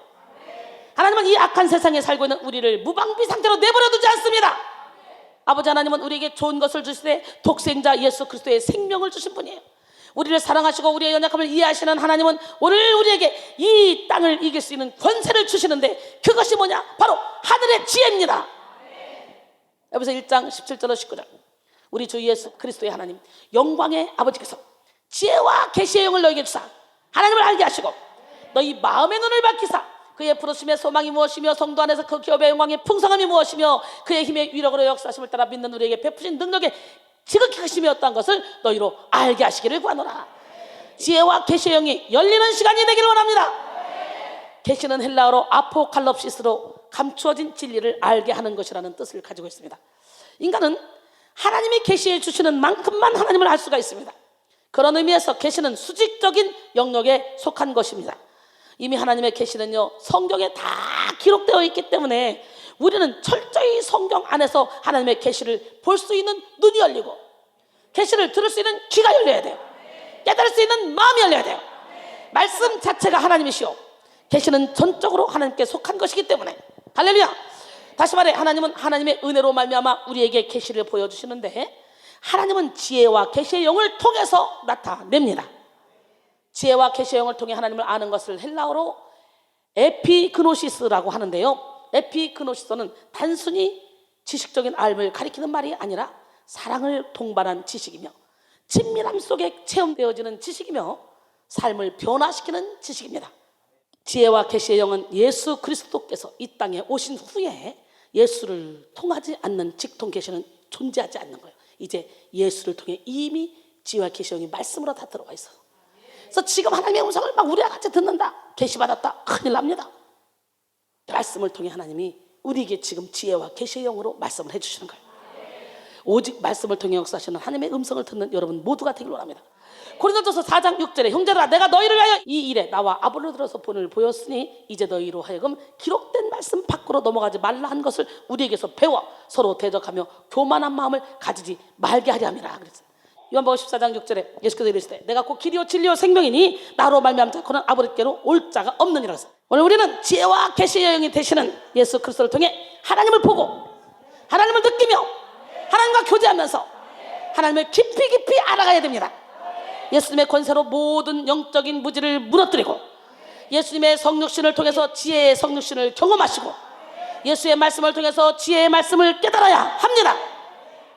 하나님은 이 악한 세상에 살고 있는 우리를 무방비 상태로 내버려 두지 않습니다. 아버지 하나님은 우리에게 좋은 것을 주시되 독생자 예수 그리스도의 생명을 주신 분이에요. 우리를 사랑하시고 우리의 연약함을 이해하시는 하나님은 오늘 우리에게 이 땅을 이길 수 있는 권세를 주시는데 그것이 뭐냐? 바로 하늘의 지혜입니다. 에베소 1장 17절로 19절 우리 주 예수 그리스도의 하나님 영광의 아버지께서 지혜와 계시의 영을 너에게 주사 하나님을 알게 하시고 너희 마음의 눈을 밝히사 그의 부르심의 소망이 무엇이며 성도 안에서 그 기업의 영광의 풍성함이 무엇이며 그의 힘의 위력으로 역사하심을 따라 믿는 우리에게 베푸신 능력의 지극히 크심이 어떠한 것을 너희로 알게 하시기를 구하노라. 지혜와 계시의 영이 열리는 시간이 되기를 원합니다. 계시는 헬라어로 아포칼롭시스로 감추어진 진리를 알게 하는 것이라는 뜻을 가지고 있습니다. 인간은 하나님이 계시해 주시는 만큼만 하나님을 알 수가 있습니다. 그런 의미에서 계시는 수직적인 영역에 속한 것입니다. 이미 하나님의 계시는요 성경에 다 기록되어 있기 때문에 우리는 철저히 성경 안에서 하나님의 계시를 볼 수 있는 눈이 열리고 계시를 들을 수 있는 귀가 열려야 돼요. 깨달을 수 있는 마음이 열려야 돼요. 말씀 자체가 하나님이시오. 계시는 전적으로 하나님께 속한 것이기 때문에 할렐루야. 다시 말해 하나님은 하나님의 은혜로 말미암아 우리에게 계시를 보여주시는데 하나님은 지혜와 계시의 영을 통해서 나타냅니다. 지혜와 계시의 영을 통해 하나님을 아는 것을 헬라어로 에피그노시스라고 하는데요, 에피그노시스는 단순히 지식적인 알을 가리키는 말이 아니라 사랑을 동반한 지식이며 친밀함 속에 체험되어지는 지식이며 삶을 변화시키는 지식입니다. 지혜와 계시의 영은 예수 그리스도께서 이 땅에 오신 후에 예수를 통하지 않는 직통 계시는 존재하지 않는 거예요. 이제 예수를 통해 이미 지혜와 계시의 영이 말씀으로 다 들어와 있어요. 그래서 지금 하나님의 음성을 막 우리와 같이 듣는다, 계시받았다, 큰일 납니다. 말씀을 통해 하나님이 우리에게 지금 지혜와 계시의 영으로 말씀을 해주시는 거예요. 오직 말씀을 통해 역사하시는 하나님의 음성을 듣는 여러분 모두가 되길 원합니다. 고린도전서 4장 6절에 형제들아 내가 너희를 위하여 이 일에 나와 아볼로들어서 본을 보였으니 이제 너희로 하여금 기록된 말씀 밖으로 넘어가지 말라 한 것을 우리에게서 배워 서로 대적하며 교만한 마음을 가지지 말게 하려 함이라 그랬어요. 요한복음 14장 6절에 예수께서 이르시되 내가 곧 길이요 진리요 생명이니 나로 말미암지 않고는 아버지께로 올 자가 없느니라 했어요. 오늘 우리는 지혜와 계시의 영이 되시는 예수 그리스도를 통해 하나님을 보고 하나님을 느끼며 하나님과 교제하면서 하나님을 깊이 깊이 알아가야 됩니다. 예수님의 권세로 모든 영적인 무지를 무너뜨리고 예수님의 성육신을 통해서 지혜의 성육신을 경험하시고 예수의 말씀을 통해서 지혜의 말씀을 깨달아야 합니다.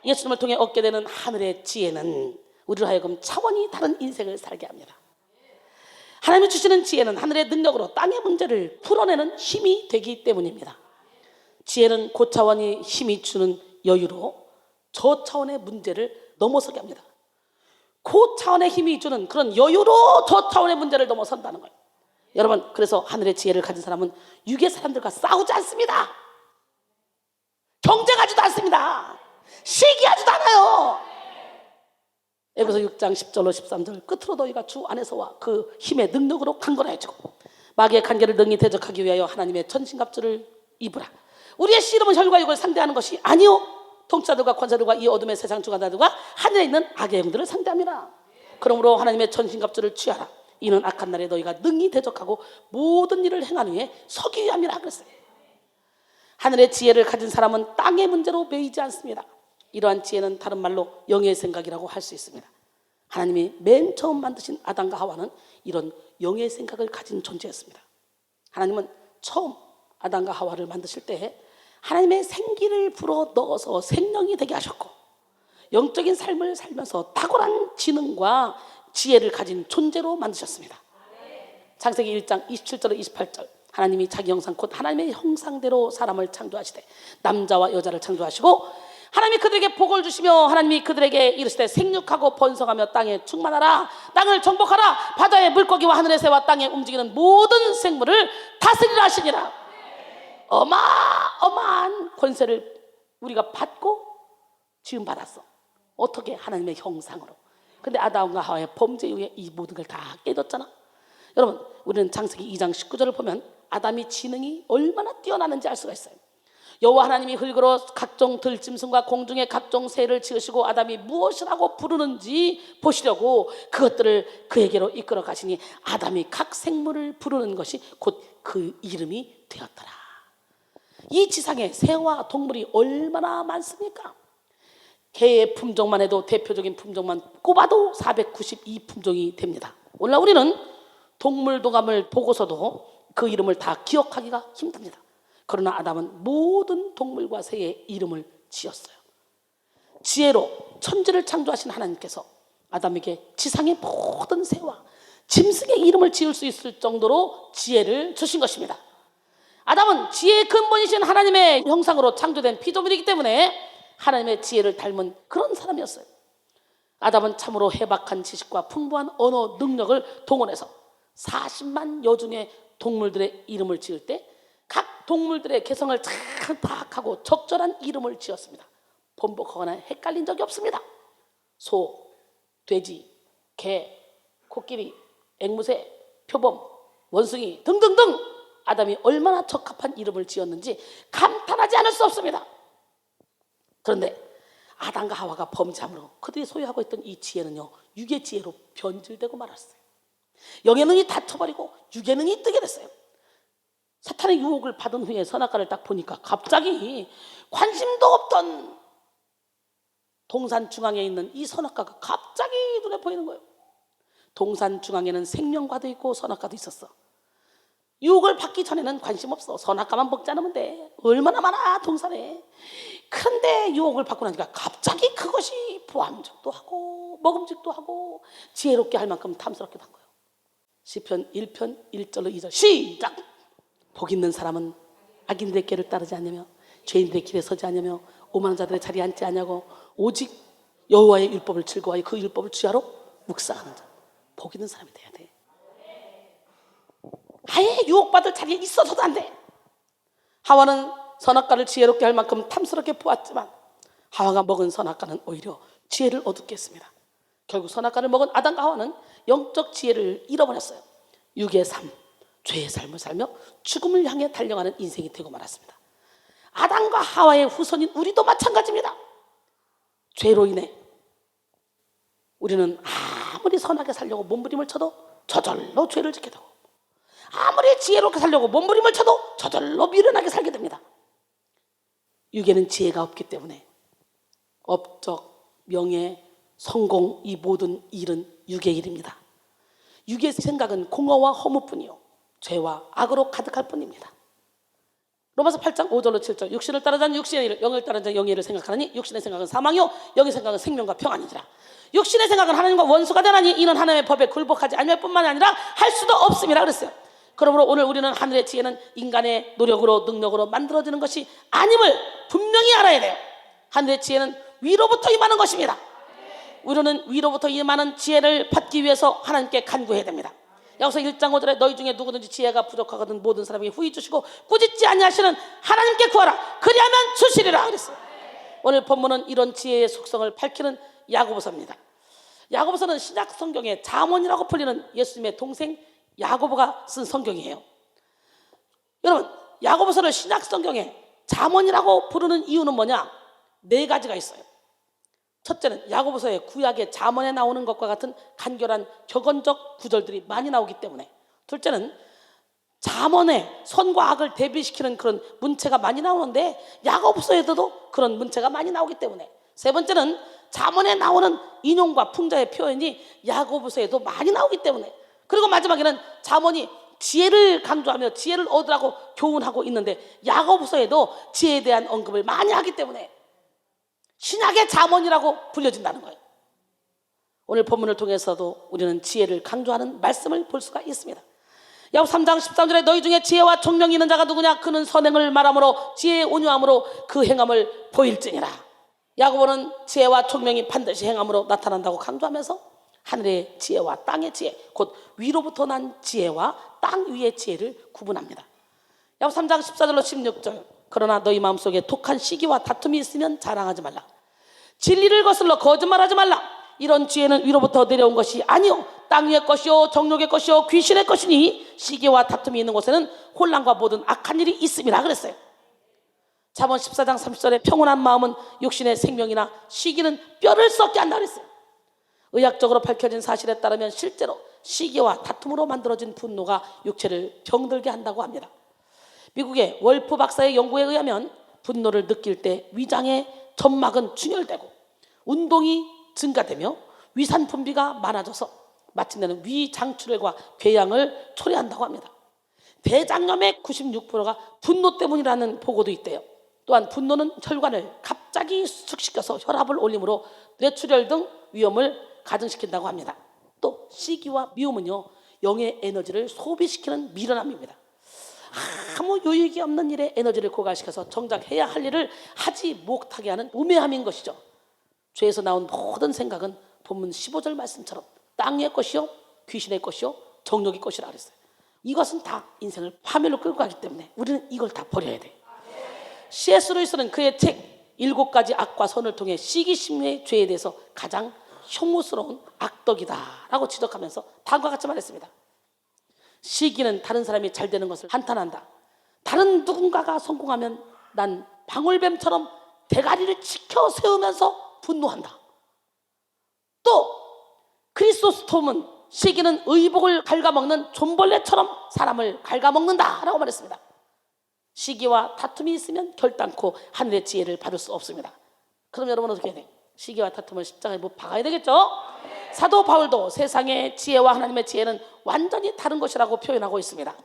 예수님을 통해 얻게 되는 하늘의 지혜는 우리로 하여금 차원이 다른 인생을 살게 합니다. 하나님이 주시는 지혜는 하늘의 능력으로 땅의 문제를 풀어내는 힘이 되기 때문입니다. 지혜는 고차원이 힘이 주는 여유로 저차원의 문제를 넘어서게 합니다. 그 차원의 힘이 주는 그런 여유로 저 차원의 문제를 넘어선다는 거예요. 여러분, 그래서 하늘의 지혜를 가진 사람은 육의 사람들과 싸우지 않습니다. 경쟁하지도 않습니다. 시기하지도 않아요. 에베소 6장 10절로 13절 끝으로 너희가 주 안에서와 그 힘의 능력으로 강건해지고 마귀의 관계를 능히 대적하기 위하여 하나님의 전신갑주를 입으라. 우리의 씨름은 혈과 육을 상대하는 것이 아니요 통치자들과 권세들과 이 어둠의 세상 주관자들과 하늘에 있는 악의 영들을 상대함이라. 그러므로 하나님의 전신갑주를 취하라. 이는 악한 날에 너희가 능히 대적하고 모든 일을 행한 후에 서기 위함이라 그랬어요. 하늘의 지혜를 가진 사람은 땅의 문제로 매이지 않습니다. 이러한 지혜는 다른 말로 영의 생각이라고 할 수 있습니다. 하나님이 맨 처음 만드신 아담과 하와는 이런 영의 생각을 가진 존재였습니다. 하나님은 처음 아담과 하와를 만드실 때 하나님의 생기를 불어 넣어서 생명이 되게 하셨고 영적인 삶을 살면서 탁월한 지능과 지혜를 가진 존재로 만드셨습니다. 창세기 1장 27절에 28절 하나님이 자기 형상 곧 하나님의 형상대로 사람을 창조하시되 남자와 여자를 창조하시고 하나님이 그들에게 복을 주시며 하나님이 그들에게 이르시되 생육하고 번성하며 땅에 충만하라. 땅을 정복하라. 바다의 물고기와 하늘의 새와 땅에 움직이는 모든 생물을 다스리라 하시니라. 어마어마한 권세를 우리가 받고 지음받았어. 어떻게? 하나님의 형상으로. 근데 아담과 하와의 범죄 이후에 이 모든 걸 다 깨졌잖아. 여러분, 우리는 창세기 2장 19절을 보면 아담이 지능이 얼마나 뛰어나는지 알 수가 있어요. 여호와 하나님이 흙으로 각종 들짐승과 공중의 각종 새를 지으시고 아담이 무엇이라고 부르는지 보시려고 그것들을 그에게로 이끌어 가시니 아담이 각 생물을 부르는 것이 곧 그 이름이 되었더라. 이 지상에 새와 동물이 얼마나 많습니까? 개의 품종만 해도 대표적인 품종만 꼽아도 492품종이 됩니다. 오늘날 우리는 동물도감을 보고서도 그 이름을 다 기억하기가 힘듭니다. 그러나 아담은 모든 동물과 새의 이름을 지었어요. 지혜로 천지를 창조하신 하나님께서 아담에게 지상의 모든 새와 짐승의 이름을 지을 수 있을 정도로 지혜를 주신 것입니다. 아담은 지혜의 근본이신 하나님의 형상으로 창조된 피조물이기 때문에 하나님의 지혜를 닮은 그런 사람이었어요. 아담은 참으로 해박한 지식과 풍부한 언어 능력을 동원해서 40만 여중의 동물들의 이름을 지을 때 각 동물들의 개성을 잘 파악하고 적절한 이름을 지었습니다. 번복하거나 헷갈린 적이 없습니다. 소, 돼지, 개, 코끼리, 앵무새, 표범, 원숭이 등등등 아담이 얼마나 적합한 이름을 지었는지 감탄하지 않을 수 없습니다. 그런데 아담과 하와가 범죄함으로 그들이 소유하고 있던 이 지혜는요, 육의 지혜로 변질되고 말았어요. 영의 눈이 닫혀버리고 육의 눈이 뜨게 됐어요. 사탄의 유혹을 받은 후에 선악과를 딱 보니까 갑자기 관심도 없던 동산 중앙에 있는 이 선악과가 갑자기 눈에 보이는 거예요. 동산 중앙에는 생명과도 있고 선악과도 있었어. 유혹을 받기 전에는 관심 없어. 선악과만 먹지 않으면 돼. 얼마나 많아 동산에. 그런데 유혹을 받고 나니까 갑자기 그것이 보암직도 하고 먹음직도 하고 지혜롭게 할 만큼 탐스럽게 된 거예요. 시편 1편 1절로 2절 시작. 복 있는 사람은 악인들의 길을 따르지 않으며 죄인들의 길에 서지 않으며 오만한 자들의 자리에 앉지 않냐고 오직 여호와의 율법을 즐거워하여 그 율법을 주야로 묵상하는 자. 복 있는 사람이 돼야 돼. 아예 유혹받을 자리에 있어서도 안 돼. 하와는 선악과를 지혜롭게 할 만큼 탐스럽게 보았지만 하와가 먹은 선악과는 오히려 지혜를 얻게 했습니다. 결국 선악과를 먹은 아담과 하와는 영적 지혜를 잃어버렸어요. 육의 삶, 죄의 삶을 살며 죽음을 향해 달려가는 인생이 되고 말았습니다. 아담과 하와의 후손인 우리도 마찬가지입니다. 죄로 인해 우리는 아무리 선하게 살려고 몸부림을 쳐도 저절로 죄를 짓게 되고 아무리 지혜롭게 살려고 몸부림을 쳐도 저절로 미련하게 살게 됩니다. 육에는 지혜가 없기 때문에 업적, 명예, 성공 이 모든 일은 육의 일입니다. 육의 생각은 공허와 허무뿐이요 죄와 악으로 가득할 뿐입니다. 로마서 8장 5절로 7절 육신을 따르자는 육신의 일, 영을 따르자는 영의 일을 생각하느니 육신의 생각은 사망이요 영의 생각은 생명과 평안이니라. 육신의 생각은 하나님과 원수가 되나니 이는 하나님의 법에 굴복하지 아니할 뿐만 아니라 할 수도 없음이라 그랬어요. 그러므로 오늘 우리는 하늘의 지혜는 인간의 노력으로 능력으로 만들어지는 것이 아님을 분명히 알아야 돼요. 하늘의 지혜는 위로부터 임하는 것입니다. 우리는 위로부터 이 많은 지혜를 받기 위해서 하나님께 간구해야 됩니다. 여기서 1장 5절에 너희 중에 누구든지 지혜가 부족하거든 모든 사람에게 후히 주시고 꾸짖지 아니하시는 하나님께 구하라 그리하면 주시리라 그랬어요. 오늘 본문은 이런 지혜의 속성을 밝히는 야고보서입니다. 야고보서는 신약 성경의 잠언이라고 불리는 예수님의 동생 야고보가 쓴 성경이에요. 여러분, 야고보서를 신약 성경에 잠언이라고 부르는 이유는 뭐냐? 4가지가 있어요. 첫째는 야고보서의 구약의 잠언에 나오는 것과 같은 간결한 격언적 구절들이 많이 나오기 때문에. 둘째는 잠언에 선과 악을 대비시키는 그런 문체가 많이 나오는데 야고보서에도 그런 문체가 많이 나오기 때문에. 세 번째는 잠언에 나오는 인용과 풍자의 표현이 야고보서에도 많이 나오기 때문에. 그리고 마지막에는 잠언이 지혜를 강조하며 지혜를 얻으라고 교훈하고 있는데 야고보서에도 지혜에 대한 언급을 많이 하기 때문에 신약의 잠언이라고 불려진다는 거예요. 오늘 본문을 통해서도 우리는 지혜를 강조하는 말씀을 볼 수가 있습니다. 야고보 3장 13절에 너희 중에 지혜와 총명이 있는 자가 누구냐? 그는 선행을 말함으로 지혜의 온유함으로 그 행함을 보일지니라. 야고보는 지혜와 총명이 반드시 행함으로 나타난다고 강조하면서 하늘의 지혜와 땅의 지혜, 곧 위로부터 난 지혜와 땅 위의 지혜를 구분합니다. 야고보 3장 14절로 16절 그러나 너희 마음속에 독한 시기와 다툼이 있으면 자랑하지 말라. 진리를 거슬러 거짓말하지 말라. 이런 지혜는 위로부터 내려온 것이 아니요 땅 위의 것이요 정욕의 것이요 귀신의 것이니 시기와 다툼이 있는 곳에는 혼란과 모든 악한 일이 있음이라 그랬어요. 잠언 14장 30절에 평온한 마음은 육신의 생명이나 시기는 뼈를 썩게 한다 그랬어요. 의학적으로 밝혀진 사실에 따르면 실제로 시기와 다툼으로 만들어진 분노가 육체를 병들게 한다고 합니다. 미국의 월프 박사의 연구에 의하면 분노를 느낄 때 위장의 점막은 충혈되고 운동이 증가되며 위산 분비가 많아져서 마침내는 위장출혈과 궤양을 초래한다고 합니다. 대장염의 96%가 분노 때문이라는 보고도 있대요. 또한 분노는 혈관을 갑자기 수축시켜서 혈압을 올림으로 뇌출혈 등 위험을 가중시킨다고 합니다. 또 시기와 미움은요 영의 에너지를 소비시키는 미련함입니다. 아무 유익이 없는 일에 에너지를 고갈시켜서 정작 해야 할 일을 하지 못하게 하는 우매함인 것이죠. 죄에서 나온 모든 생각은 본문 15절 말씀처럼 땅의 것이요 귀신의 것이요 정욕의 것이라 그랬어요. 이것은 다 인생을 파멸로 끌고 가기 때문에 우리는 이걸 다 버려야 돼요. C.S. 루이스는 그의 책 7가지 악과 선을 통해 시기심의 죄에 대해서 가장 혐오스러운 악덕이다라고 지적하면서 다음과 같이 말했습니다. 시기는 다른 사람이 잘 되는 것을 한탄한다. 다른 누군가가 성공하면 난 방울뱀처럼 대가리를 치켜 세우면서 분노한다. 또 크리소스톰은 시기는 의복을 갉아먹는 존벌레처럼 사람을 갉아먹는다라고 말했습니다. 시기와 다툼이 있으면 결단코 하늘의 지혜를 받을 수 없습니다. 그럼 여러분 어떻게 해야 돼요? 시기와 다툼을 십자가에 못 박아야 되겠죠? 사도 바울도 세상의 지혜와 하나님의 지혜는 완전히 다른 것이라고 표현하고 있습니다.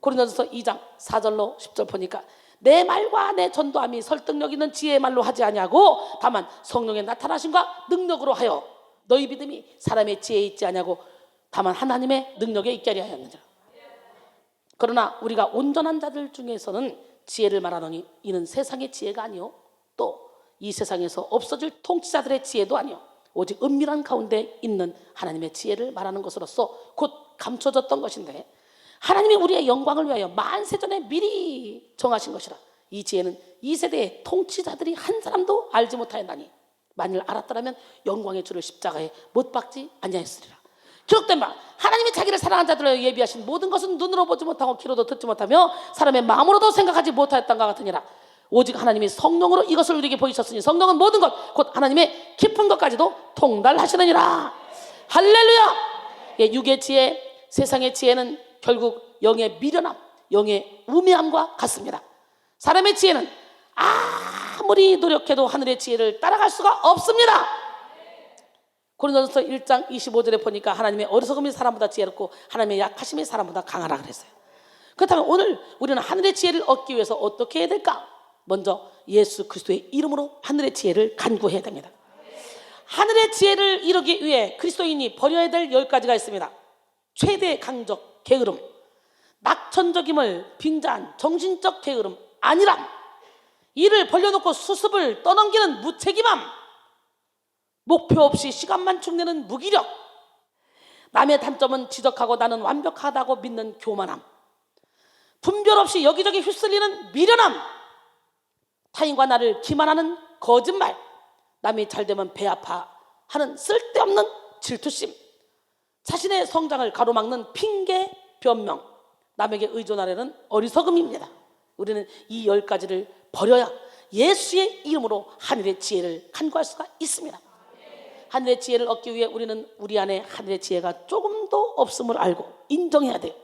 고린도전서 2장 4절로 10절 보니까 내 말과 내 전도함이 설득력 있는 지혜의 말로 하지 아니하고 다만 성령의 나타나심과 능력으로 하여 너희 믿음이 사람의 지혜에 있지 아니하고 다만 하나님의 능력에 있게 하려 하였느니라. 그러나 우리가 온전한 자들 중에서는 지혜를 말하노니 이는 세상의 지혜가 아니요 또 이 세상에서 없어질 통치자들의 지혜도 아니요 오직 은밀한 가운데 있는 하나님의 지혜를 말하는 것으로서 곧 감춰졌던 것인데 하나님이 우리의 영광을 위하여 만세전에 미리 정하신 것이라. 이 지혜는 이 세대의 통치자들이 한 사람도 알지 못하였나니 만일 알았더라면 영광의 주를 십자가에 못 박지 아니하였으리라. 기록된 바 하나님이 자기를 사랑한 자들을 예비하신 모든 것은 눈으로 보지 못하고 귀로도 듣지 못하며 사람의 마음으로도 생각하지 못하였던 것 같으니라. 오직 하나님이 성령으로 이것을 우리에게 보이셨으니 성령은 모든 것 곧 하나님의 깊은 것까지도 통달하시느니라. 할렐루야. 예, 육의 지혜, 세상의 지혜는 결국 영의 미련함, 영의 우매함과 같습니다. 사람의 지혜는 아무리 노력해도 하늘의 지혜를 따라갈 수가 없습니다. 고린도전서 1장 25절에 보니까 하나님의 어리석음이 사람보다 지혜롭고 하나님의 약하심이 사람보다 강하라 그랬어요. 그렇다면 오늘 우리는 하늘의 지혜를 얻기 위해서 어떻게 해야 될까? 먼저 예수 그리스도의 이름으로 하늘의 지혜를 간구해야 됩니다. 하늘의 지혜를 이루기 위해 그리스도인이 버려야 될 10가지가 있습니다. 최대 강적, 게으름, 낙천적임을 빙자한 정신적 게으름, 안일함, 일을 벌려놓고 수습을 떠넘기는 무책임함, 목표 없이 시간만 축내는 무기력, 남의 단점은 지적하고 나는 완벽하다고 믿는 교만함, 분별 없이 여기저기 휩쓸리는 미련함, 타인과 나를 기만하는 거짓말, 남이 잘되면 배 아파하는 쓸데없는 질투심, 자신의 성장을 가로막는 핑계, 변명, 남에게 의존하려는 어리석음입니다. 우리는 이 10가지를 버려야 예수의 이름으로 하늘의 지혜를 간구할 수가 있습니다. 하늘의 지혜를 얻기 위해 우리는 우리 안에 하늘의 지혜가 조금도 없음을 알고 인정해야 돼요.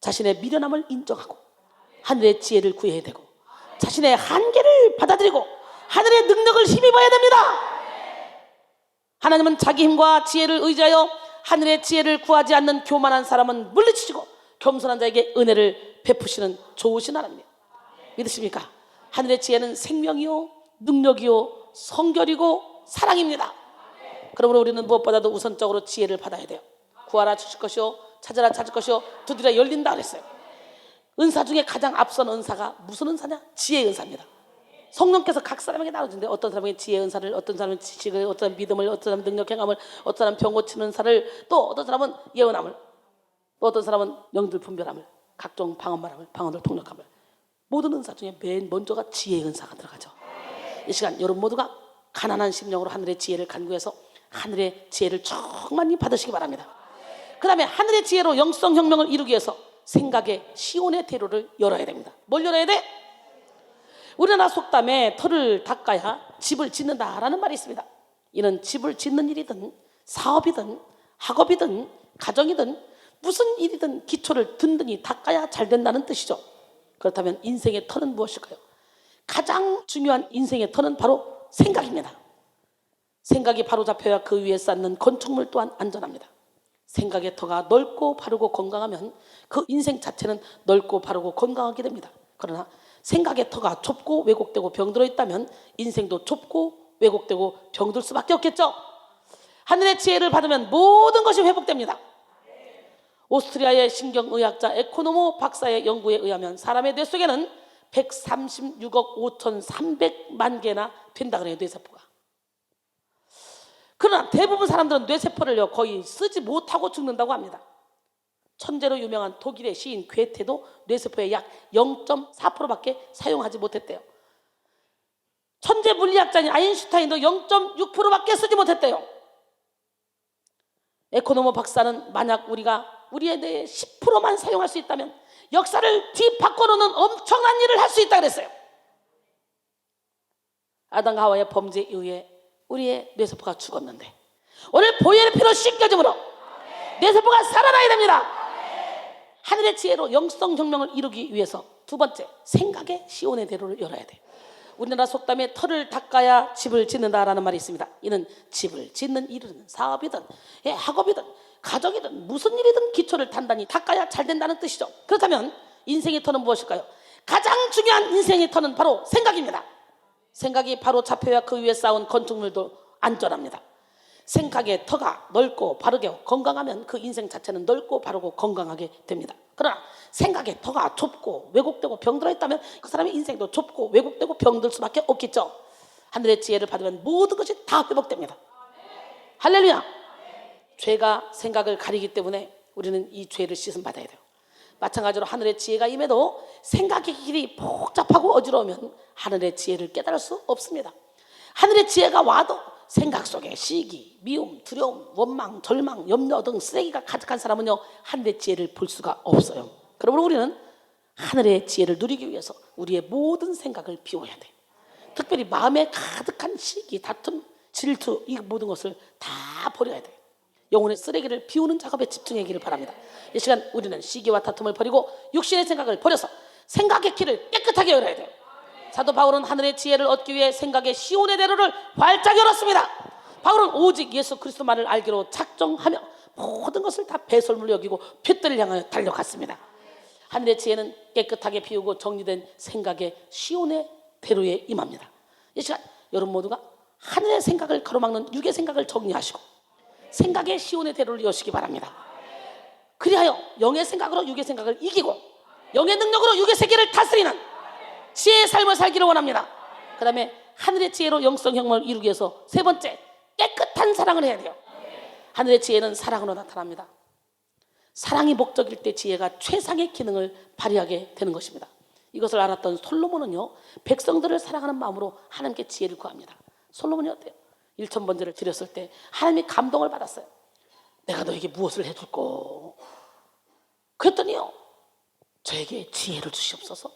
자신의 미련함을 인정하고 하늘의 지혜를 구해야 되고 자신의 한계를 받아들이고 하늘의 능력을 힘입어야 됩니다. 하나님은 자기 힘과 지혜를 의지하여 하늘의 지혜를 구하지 않는 교만한 사람은 물리치시고 겸손한 자에게 은혜를 베푸시는 좋으신 하나님이에요. 믿으십니까? 하늘의 지혜는 생명이요 능력이요 성결이고 사랑입니다. 그러므로 우리는 무엇보다도 우선적으로 지혜를 받아야 돼요. 구하라 주실 것이요 찾으라 찾을 것이요 두드려 열린다 그랬어요. 은사 중에 가장 앞선 은사가 무슨 은사냐? 지혜의 은사입니다. 성령께서 각 사람에게 나눠주는데 어떤 사람에게 지혜의 은사를, 어떤 사람은 지식을, 어떤 사람은 믿음을, 어떤 사람은 능력 행함을, 어떤 사람은 병 고치는 은사를, 또 어떤 사람은 예언함을, 또 어떤 사람은 영들 분별함을, 각종 방언말함을, 방언들 통역함을. 모든 은사 중에 맨 먼저가 지혜의 은사가 들어가죠. 이 시간 여러분 모두가 가난한 심령으로 하늘의 지혜를 간구해서 하늘의 지혜를 충만히 받으시기 바랍니다. 그 다음에 하늘의 지혜로 영성혁명을 이루기 위해서 생각의 시온의 대로를 열어야 됩니다. 뭘 열어야 돼? 우리나라 속담에 털을 닦아야 집을 짓는다라는 말이 있습니다. 이는 집을 짓는 일이든 사업이든 학업이든 가정이든 무슨 일이든 기초를 든든히 닦아야 잘 된다는 뜻이죠. 그렇다면 인생의 터는 무엇일까요? 가장 중요한 인생의 터는 바로 생각입니다. 생각이 바로 잡혀야 그 위에 쌓는 건축물 또한 안전합니다. 생각의 터가 넓고 바르고 건강하면 그 인생 자체는 넓고 바르고 건강하게 됩니다. 그러나 생각의 터가 좁고 왜곡되고 병들어 있다면 인생도 좁고 왜곡되고 병들 수밖에 없겠죠. 하늘의 지혜를 받으면 모든 것이 회복됩니다. 오스트리아의 신경의학자 에코노모 박사의 연구에 의하면 사람의 뇌 속에는 136억 5,300만 개나 된다 그래요, 뇌세포가. 그러나 대부분 사람들은 뇌세포를 거의 쓰지 못하고 죽는다고 합니다. 천재로 유명한 독일의 시인 괴테도 뇌세포의 약 0.4%밖에 사용하지 못했대요. 천재 물리학자인 아인슈타인도 0.6%밖에 쓰지 못했대요. 에코노모 박사는 만약 우리가 우리의 뇌의 10%만 사용할 수 있다면 역사를 뒤바꿔놓는 엄청난 일을 할 수 있다 그랬어요. 아담과 하와의 범죄에 의해 우리의 뇌세포가 죽었는데 오늘 보혈의 피로 씻겨짐으로 뇌세포가 살아나야 됩니다. 하늘의 지혜로 영성혁명을 이루기 위해서 두 번째, 생각의 시온의 대로를 열어야 돼요. 우리나라 속담에 털을 닦아야 집을 짓는다라는 말이 있습니다. 이는 집을 짓는 일이든 사업이든 학업이든 가정이든 무슨 일이든 기초를 단단히 닦아야 잘 된다는 뜻이죠. 그렇다면 인생의 터는 무엇일까요? 가장 중요한 인생의 터는 바로 생각입니다. 생각이 바로 잡혀야 그 위에 쌓은 건축물도 안전합니다. 생각의 터가 넓고 바르게 건강하면 그 인생 자체는 넓고 바르고 건강하게 됩니다. 그러나 생각의 터가 좁고 왜곡되고 병들어 있다면 그 사람의 인생도 좁고 왜곡되고 병들 수밖에 없겠죠. 하늘의 지혜를 받으면 모든 것이 다 회복됩니다. 할렐루야. 죄가 생각을 가리기 때문에 우리는 이 죄를 씻음 받아야 돼요. 마찬가지로 하늘의 지혜가 임해도 생각의 길이 복잡하고 어지러우면 하늘의 지혜를 깨달을 수 없습니다. 하늘의 지혜가 와도 생각 속에 시기, 미움, 두려움, 원망, 절망, 염려 등 쓰레기가 가득한 사람은요 하늘의 지혜를 볼 수가 없어요. 그러므로 우리는 하늘의 지혜를 누리기 위해서 우리의 모든 생각을 비워야 돼요. 특별히 마음에 가득한 시기, 다툼, 질투 이 모든 것을 다 버려야 돼요. 영혼의 쓰레기를 비우는 작업에 집중하기를 바랍니다. 이 시간 우리는 시기와 다툼을 버리고 육신의 생각을 버려서 생각의 길을 깨끗하게 열어야 돼요. 사도 바울은 하늘의 지혜를 얻기 위해 생각의 시온의 대로를 활짝 열었습니다. 바울은 오직 예수 그리스도만을 알기로 작정하며 모든 것을 다 배설물로 여기고 핏들을 향하여 달려갔습니다. 하늘의 지혜는 깨끗하게 비우고 정리된 생각의 시온의 대로에 임합니다. 이 시간 여러분 모두가 하늘의 생각을 가로막는 육의 생각을 정리하시고 생각의 시온의 대로를 여시기 바랍니다. 그리하여 영의 생각으로 육의 생각을 이기고 영의 능력으로 육의 세계를 다스리는 지혜의 삶을 살기를 원합니다. 그 다음에 하늘의 지혜로 영성 혁명을 이루기 위해서 세 번째, 깨끗한 사랑을 해야 돼요. 하늘의 지혜는 사랑으로 나타납니다. 사랑이 목적일 때 지혜가 최상의 기능을 발휘하게 되는 것입니다. 이것을 알았던 솔로몬은요, 백성들을 사랑하는 마음으로 하나님께 지혜를 구합니다. 솔로몬이 어때요? 1,000번제를 드렸을 때 하나님이 감동을 받았어요. 내가 너에게 무엇을 해줄꼬? 그랬더니요, 저에게 지혜를 주시옵소서.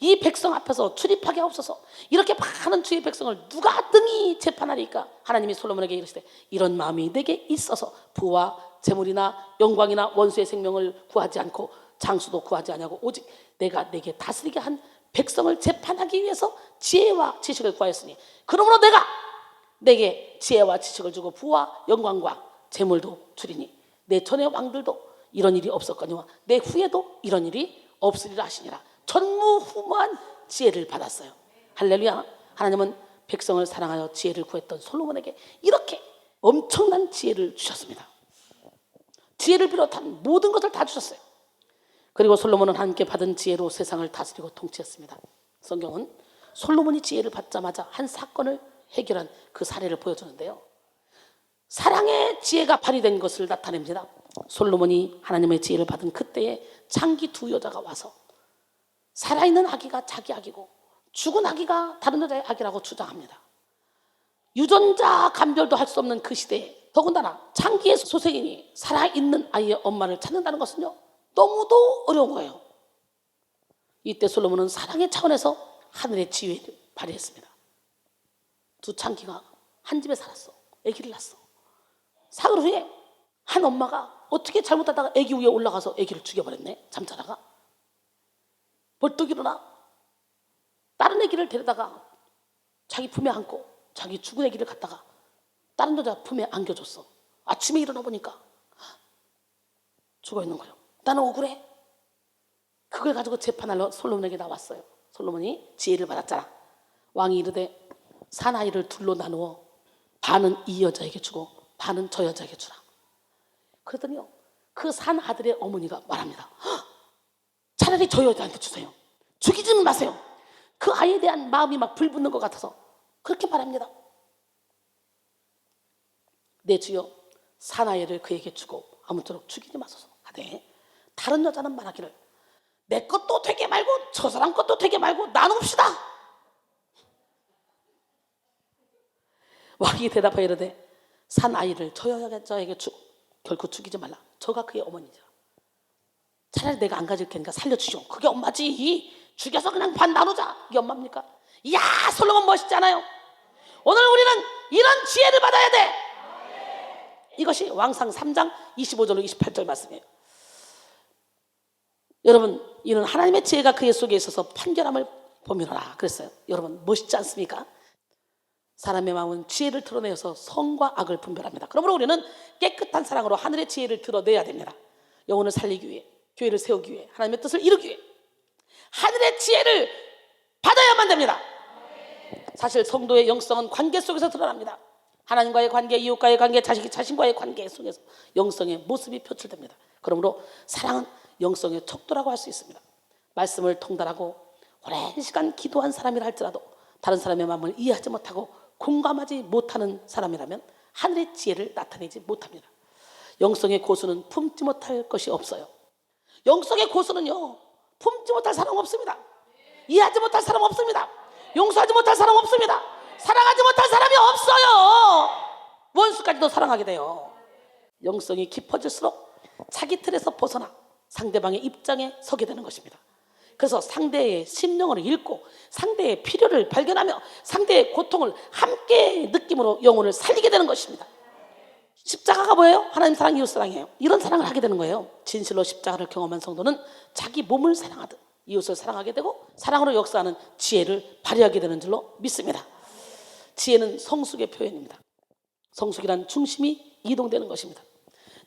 이 백성 앞에서 출입하게 하옵소서. 이렇게 많은 주의 백성을 누가 등이 재판하리까? 하나님이 솔로몬에게 이르시되 이런 마음이 내게 있어서 부와 재물이나 영광이나 원수의 생명을 구하지 않고 장수도 구하지 아니하고 오직 내가 내게 다스리게 한 백성을 재판하기 위해서 지혜와 지식을 구하였으니 그러므로 내가 내게 지혜와 지식을 주고 부와 영광과 재물도 주리니 내 전의 왕들도 이런 일이 없었거니와 내 후에도 이런 일이 없으리라 하시니라. 전무후무한 지혜를 받았어요. 할렐루야. 하나님은 백성을 사랑하여 지혜를 구했던 솔로몬에게 이렇게 엄청난 지혜를 주셨습니다. 지혜를 비롯한 모든 것을 다 주셨어요. 그리고 솔로몬은 하나님께 받은 지혜로 세상을 다스리고 통치했습니다. 성경은 솔로몬이 지혜를 받자마자 한 사건을 해결한 그 사례를 보여주는데요, 사랑의 지혜가 발휘된 것을 나타냅니다. 솔로몬이 하나님의 지혜를 받은 그때에 창기 두 여자가 와서 살아있는 아기가 자기 아기고 죽은 아기가 다른 여자의 아기라고 주장합니다. 유전자 감별도 할 수 없는 그 시대에 더군다나 창기의 소생인이 살아있는 아이의 엄마를 찾는다는 것은요, 너무도 어려운 거예요. 이때 솔로몬은 사랑의 차원에서 하늘의 지혜를 발휘했습니다. 두 창기가 한 집에 살았어. 아기를 낳았어. 사흘 후에 한 엄마가 어떻게 잘못하다가 아기 위에 올라가서 아기를 죽여버렸네. 잠자다가 벌떡 일어나 다른 아기를 데려다가 자기 품에 안고 자기 죽은 아기를 갖다가 다른 여자 품에 안겨줬어. 아침에 일어나 보니까 죽어있는 거예요. 나는 억울해. 그걸 가지고 재판하러 솔로몬에게 나왔어요. 솔로몬이 지혜를 받았잖아. 왕이 이르되 사나이를 둘로 나누어 반은 이 여자에게 주고 반은 저 여자에게 주라. 그랬더니요, 그 산 아들의 어머니가 말합니다. 차라리 저 여자한테 주세요. 죽이지는 마세요. 그 아이에 대한 마음이 막 불붙는 것 같아서 그렇게 말합니다. 내 주여, 사나이를 그에게 주고 아무쪼록 죽이지 마소서 하되 다른 여자는 말하기를 내 것도 되게 말고 저 사람 것도 되게 말고 나눕시다. 왕이 대답하여 이르되 사나이를 저 여자에게 주고 결코 죽이지 말라. 저가 그의 어머니죠. 차라리 내가 안 가질 테니까 살려주시오. 그게 엄마지. 죽여서 그냥 반 나누자. 이게 엄마입니까? 이야, 솔로몬 멋있잖아요. 오늘 우리는 이런 지혜를 받아야 돼. 이것이 왕상 3장 25절로 28절 말씀이에요. 여러분, 이는 하나님의 지혜가 그의 속에 있어서 판결함을 보미노라 그랬어요. 여러분, 멋있지 않습니까? 사람의 마음은 지혜를 드러내어서 선과 악을 분별합니다. 그러므로 우리는 깨끗한 사랑으로 하늘의 지혜를 드러내야 됩니다. 영혼을 살리기 위해, 교회를 세우기 위해, 하나님의 뜻을 이루기 위해 하늘의 지혜를 받아야만 됩니다. 사실 성도의 영성은 관계 속에서 드러납니다. 하나님과의 관계, 이웃과의 관계, 자신과의 관계 속에서 영성의 모습이 표출됩니다. 그러므로 사랑은 영성의 척도라고 할 수 있습니다. 말씀을 통달하고 오랜 시간 기도한 사람이라 할지라도 다른 사람의 마음을 이해하지 못하고 공감하지 못하는 사람이라면 하늘의 지혜를 나타내지 못합니다. 영성의 고수는 품지 못할 것이 없어요. 영성의 고수는요, 품지 못할 사람 없습니다. 이해하지 못할 사람 없습니다. 용서하지 못할 사람 없습니다. 사랑하지 못할 사람이 없어요. 원수까지도 사랑하게 돼요. 영성이 깊어질수록 자기 틀에서 벗어나 상대방의 입장에 서게 되는 것입니다. 그래서 상대의 심령을 읽고 상대의 필요를 발견하며 상대의 고통을 함께 느낌으로 영혼을 살리게 되는 것입니다. 십자가가 뭐예요? 하나님 사랑, 이웃 사랑이에요. 이런 사랑을 하게 되는 거예요. 진실로 십자가를 경험한 성도는 자기 몸을 사랑하듯 이웃을 사랑하게 되고 사랑으로 역사하는 지혜를 발휘하게 되는 줄로 믿습니다. 지혜는 성숙의 표현입니다. 성숙이란 중심이 이동되는 것입니다.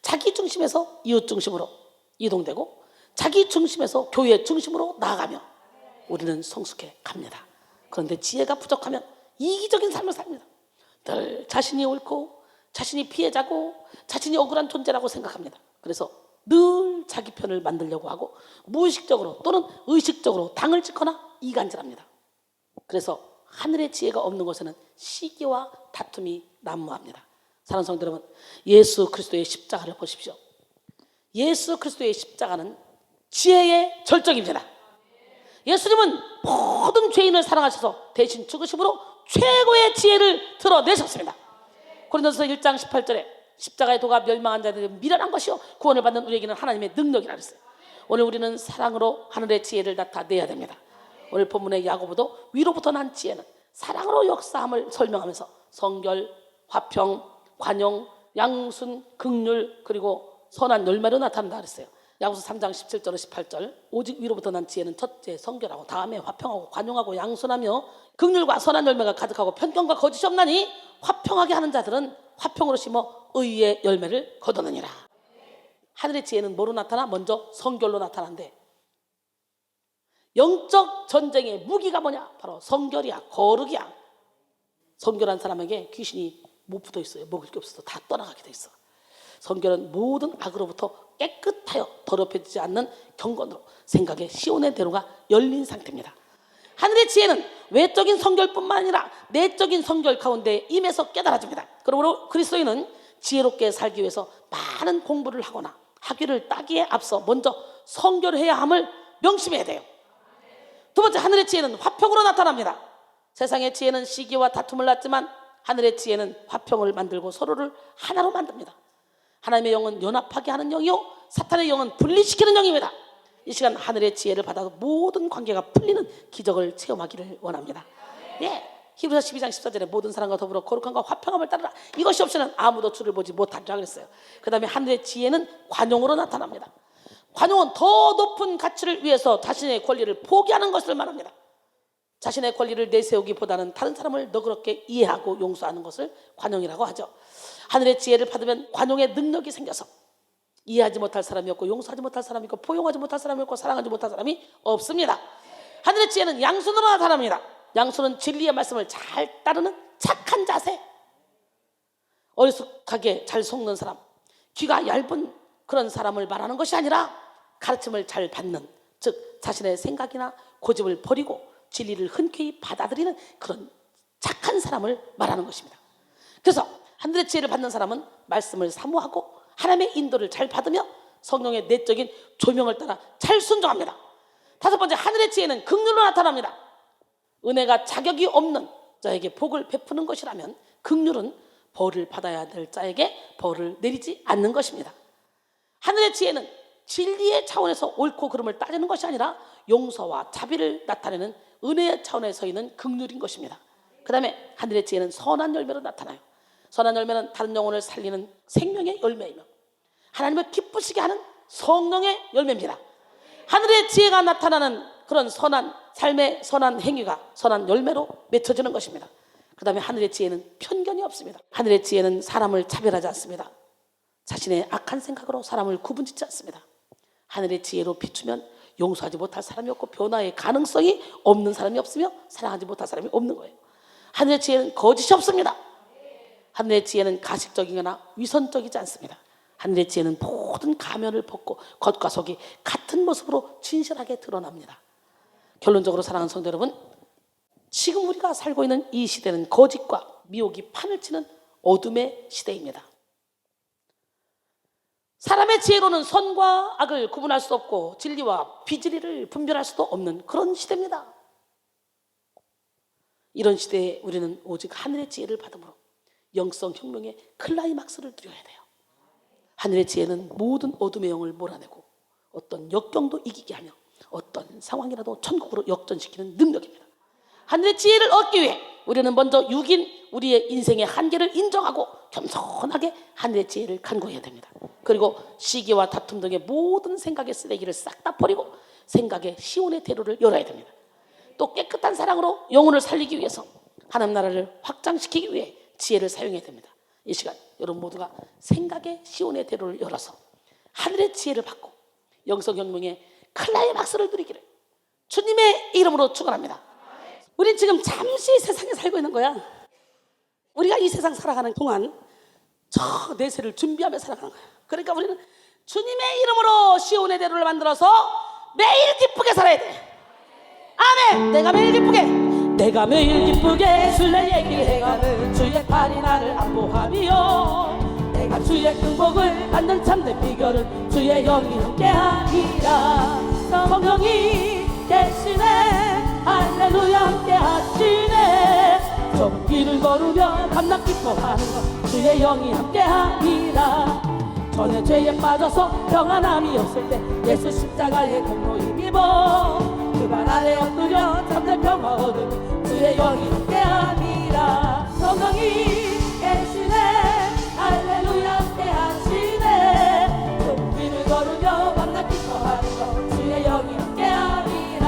자기 중심에서 이웃 중심으로 이동되고 자기 중심에서 교회 중심으로 나아가며 우리는 성숙해 갑니다. 그런데 지혜가 부족하면 이기적인 삶을 삽니다. 늘 자신이 옳고 자신이 피해자고 자신이 억울한 존재라고 생각합니다. 그래서 늘 자기 편을 만들려고 하고 무의식적으로 또는 의식적으로 당을 찍거나 이간질합니다. 그래서 하늘의 지혜가 없는 곳에는 시기와 다툼이 난무합니다. 사랑하는 성도 여러분, 예수 그리스도의 십자가를 보십시오. 예수 그리스도의 십자가는 지혜의 절정입니다. 예수님은 모든 죄인을 사랑하셔서 대신 죽으심으로 최고의 지혜를 드러내셨습니다. 고린도서 1장 18절에 십자가의 도가 멸망한 자들은 미련한 것이요 구원을 받는 우리에게는 하나님의 능력이라 그랬어요. 오늘 우리는 사랑으로 하늘의 지혜를 나타내야 됩니다. 오늘 본문의 야고보도 위로부터 난 지혜는 사랑으로 역사함을 설명하면서 성결, 화평, 관용, 양순, 긍휼 그리고 선한 열매로 나타난다 그랬어요. 야고보서 3장 17절 18절 오직 위로부터 난 지혜는 첫째 성결하고 다음에 화평하고 관용하고 양순하며 긍휼과 선한 열매가 가득하고 편견과 거짓이 없나니 화평하게 하는 자들은 화평으로 심어 의의 열매를 거두느니라. 하늘의 지혜는 뭐로 나타나? 먼저 성결로 나타나는데 영적 전쟁의 무기가 뭐냐? 바로 성결이야, 거룩이야. 성결한 사람에게 귀신이 못 붙어 있어요. 먹을 게 없어서 다 떠나가게 돼 있어. 성결은 모든 악으로부터 깨끗하여 더럽혀지지 않는 경건으로 생각의 시온의 대로가 열린 상태입니다. 하늘의 지혜는 외적인 성결뿐만 아니라 내적인 성결 가운데 임해서 깨달아집니다. 그러므로 그리스도인은 지혜롭게 살기 위해서 많은 공부를 하거나 학위를 따기에 앞서 먼저 성결해야 함을 명심해야 돼요. 두 번째, 하늘의 지혜는 화평으로 나타납니다. 세상의 지혜는 시기와 다툼을 낳지만 하늘의 지혜는 화평을 만들고 서로를 하나로 만듭니다. 하나님의 영은 연합하게 하는 영이요 사탄의 영은 분리시키는 영입니다. 이 시간 하늘의 지혜를 받아서 모든 관계가 풀리는 기적을 체험하기를 원합니다. 예, 히브리서 12장 14절에 모든 사람과 더불어 거룩함과 화평함을 따르라. 이것이 없이는 아무도 주를 보지 못하리라 그랬어요. 그 다음에 하늘의 지혜는 관용으로 나타납니다. 관용은 더 높은 가치를 위해서 자신의 권리를 포기하는 것을 말합니다. 자신의 권리를 내세우기보다는 다른 사람을 너그럽게 이해하고 용서하는 것을 관용이라고 하죠. 하늘의 지혜를 받으면 관용의 능력이 생겨서 이해하지 못할 사람이 없고 용서하지 못할 사람이 있고 포용하지 못할 사람이 없고 사랑하지 못할 사람이 없습니다. 하늘의 지혜는 양순으로 나타납니다. 양순은 진리의 말씀을 잘 따르는 착한 자세, 어리숙하게 잘 속는 사람, 귀가 얇은 그런 사람을 말하는 것이 아니라 가르침을 잘 받는, 즉 자신의 생각이나 고집을 버리고 진리를 흔쾌히 받아들이는 그런 착한 사람을 말하는 것입니다. 그래서 하늘의 지혜를 받는 사람은 말씀을 사모하고 하나님의 인도를 잘 받으며 성령의 내적인 조명을 따라 잘 순종합니다. 다섯 번째, 하늘의 지혜는 긍휼로 나타납니다. 은혜가 자격이 없는 자에게 복을 베푸는 것이라면 긍휼은 벌을 받아야 될 자에게 벌을 내리지 않는 것입니다. 하늘의 지혜는 진리의 차원에서 옳고 그름을 따지는 것이 아니라 용서와 자비를 나타내는 은혜의 차원에 서 있는 긍휼인 것입니다. 그 다음에 하늘의 지혜는 선한 열매로 나타나요. 선한 열매는 다른 영혼을 살리는 생명의 열매이며 하나님을 기쁘시게 하는 성령의 열매입니다. 하늘의 지혜가 나타나는 그런 선한 삶의 선한 행위가 선한 열매로 맺혀지는 것입니다. 그 다음에 하늘의 지혜는 편견이 없습니다. 하늘의 지혜는 사람을 차별하지 않습니다. 자신의 악한 생각으로 사람을 구분짓지 않습니다. 하늘의 지혜로 비추면 용서하지 못할 사람이 없고 변화의 가능성이 없는 사람이 없으며 사랑하지 못할 사람이 없는 거예요. 하늘의 지혜는 거짓이 없습니다. 하늘의 지혜는 가식적이거나 위선적이지 않습니다. 하늘의 지혜는 모든 가면을 벗고 겉과 속이 같은 모습으로 진실하게 드러납니다. 결론적으로 사랑하는 성도 여러분, 지금 우리가 살고 있는 이 시대는 거짓과 미혹이 판을 치는 어둠의 시대입니다. 사람의 지혜로는 선과 악을 구분할 수 없고 진리와 비진리를 분별할 수도 없는 그런 시대입니다. 이런 시대에 우리는 오직 하늘의 지혜를 받음으로 영성 혁명의 클라이막스를 누려야 돼요. 하늘의 지혜는 모든 어둠의 영을 몰아내고 어떤 역경도 이기게 하며 어떤 상황이라도 천국으로 역전시키는 능력입니다. 하늘의 지혜를 얻기 위해 우리는 먼저 육인 우리의 인생의 한계를 인정하고 겸손하게 하늘의 지혜를 간구해야 됩니다. 그리고 시기와 다툼 등의 모든 생각의 쓰레기를 싹 다 버리고 생각의 시온의 대로를 열어야 됩니다. 또 깨끗한 사랑으로 영혼을 살리기 위해서 하나님 나라를 확장시키기 위해 지혜를 사용해야 됩니다. 이 시간 여러분 모두가 생각의 시온의 대로를 열어서 하늘의 지혜를 받고 영성혁명의 클라이막스를 누리기를 주님의 이름으로 축원합니다. 우린 지금 잠시 세상에 살고 있는 거야. 우리가 이 세상 살아가는 동안 저 내세를 준비하며 살아가는 거야. 그러니까 우리는 주님의 이름으로 시온의 대로를 만들어서 매일 기쁘게 살아야 돼. 아멘. 내가 매일 기쁘게 내가 매일 기쁘게 술래 얘기를 행하는 주의 팔이 나를 안보하며 내가 주의 긍복을 받는 참된 비결은 주의 영이 함께하니라. 성령이 계시네 할렐루야 함께하시네. 좁은 길을 걸으며 밤낮 기뻐하는 것 주의 영이 함께하니라. 전에 죄에 빠져서 평안함이 없을 때 예수 십자가의 공로 힘입어 그 발 아래 엎드려 잠들 평화 얻은 주의 영이 함께하니라. 성령이 계시네 할렐루야 함께하시네. 좁은 길을 걸으며 밤낮 기뻐하는 것 주의 영이 함께하니라.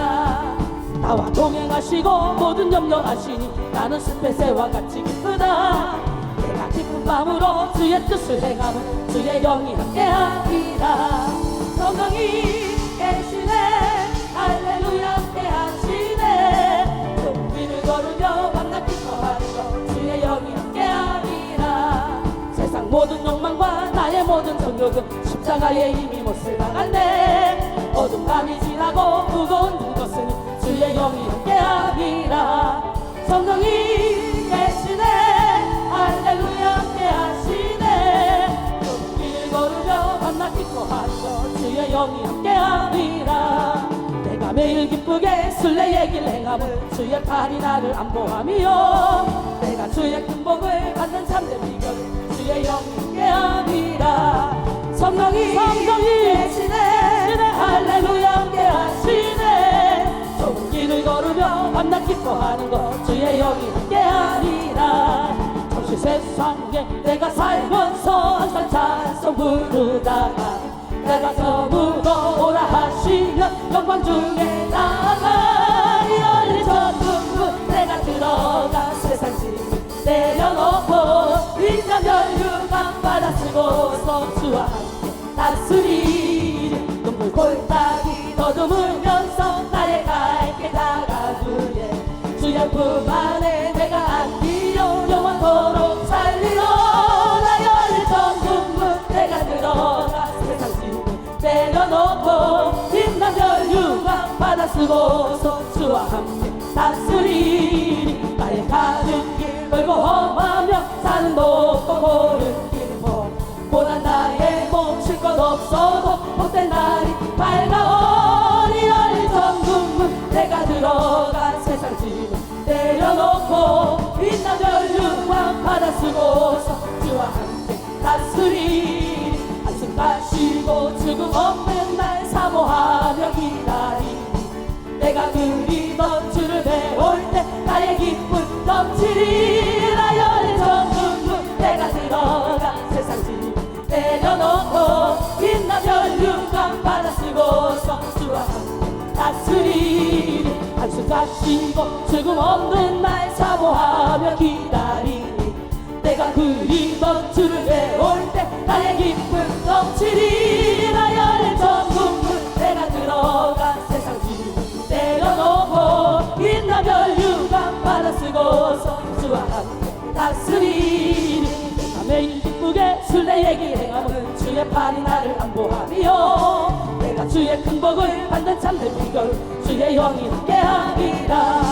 나와 동행하시고 모든 염려하시니 나는 숲의 같이 기쁘다. 내가 기쁜 마음으로 주의 뜻을 행하면 주의 영이 함께하리라. 성령이 계시네 할렐루야 함께하시네. 좁은 길을 걸으며 밤낮 기뻐하는 것 주의 영이 함께하리라. 세상 모든 욕망과 나의 모든 정욕은 십자가에 이미 못을 박았네. 어두운 밤이 지나고 무거운 눈 걷으니 주의 영이 함께하리라. 성령이 계시네 할렐루야 함께하시네. 좁은 길 걸으며 밤낮 기뻐하는 것 주의 영이 함께하리라. 내가 매일 기쁘게 술래 얘기를 행하면 주의 팔이 나를 안보하며 내가 주의 긍복을 받는 참된 비결은 주의 영이 함께하리라. 성령이 계시네 할렐루야 함께하시네. 좁은 길을 걸으며 밤낮 기뻐하는 것 주의 영이 함께하리라. 잠시 세상에 내가 살면서 항상 찬송 부르다가 내가 저물어 오라 하시면 영광 중에 나가 열린 천국문 내가 들어가 세상 짐을 내려놓고 인간 혈육한 바다 쓰고서 주와 함께 다스리리. 눈물 골짜기 더듬으면서 나의 갈 길 다가두에 주의 품 안에 내가 안기려 영원토록 살리러. 나 열린 천국문 내가 들어가 세상 짐을 내려놓고 빛난 혈육한 바다 쓰고서 주와 함께 다스리리. 나의 가는 길 멀고 험하며 산은 높고 고른 길을 고난 나의 몸 쉴 것 없어도 복된 날이 밝아오니 열린 천국문 내가 들어가 세상 짐을 내려놓고 빛난 혈육한 바다 쓰고서 주와 함께 다스리리. 한숨 마시고 죽음 없는 날 사모하며 기다리니 내가 그리던 주를 배울 때 나의 기쁨 넘치리라. 열린 천국문 내가 들어가 세상 짐을 내려놓고 빛난 혈육한 바다 쓰고서 주와 함께 다스리리. 한숨 마시고 죽음 없는 날 사모하며 기다리니 내가 그리던 주를 배울 때 나의 기쁨 넘치리라. 열린 천국문 내가 들어가 세상 짐을 내려놓고 빛난 혈육한 바다 쓰고서 주와 함께 다스리리. 내가 매일 기쁘게 술래 얘기 행하면 주의 팔이 나를 안보하며 내가 주의 긍복을 받는 참된 비결 주의 영이 함께하리라.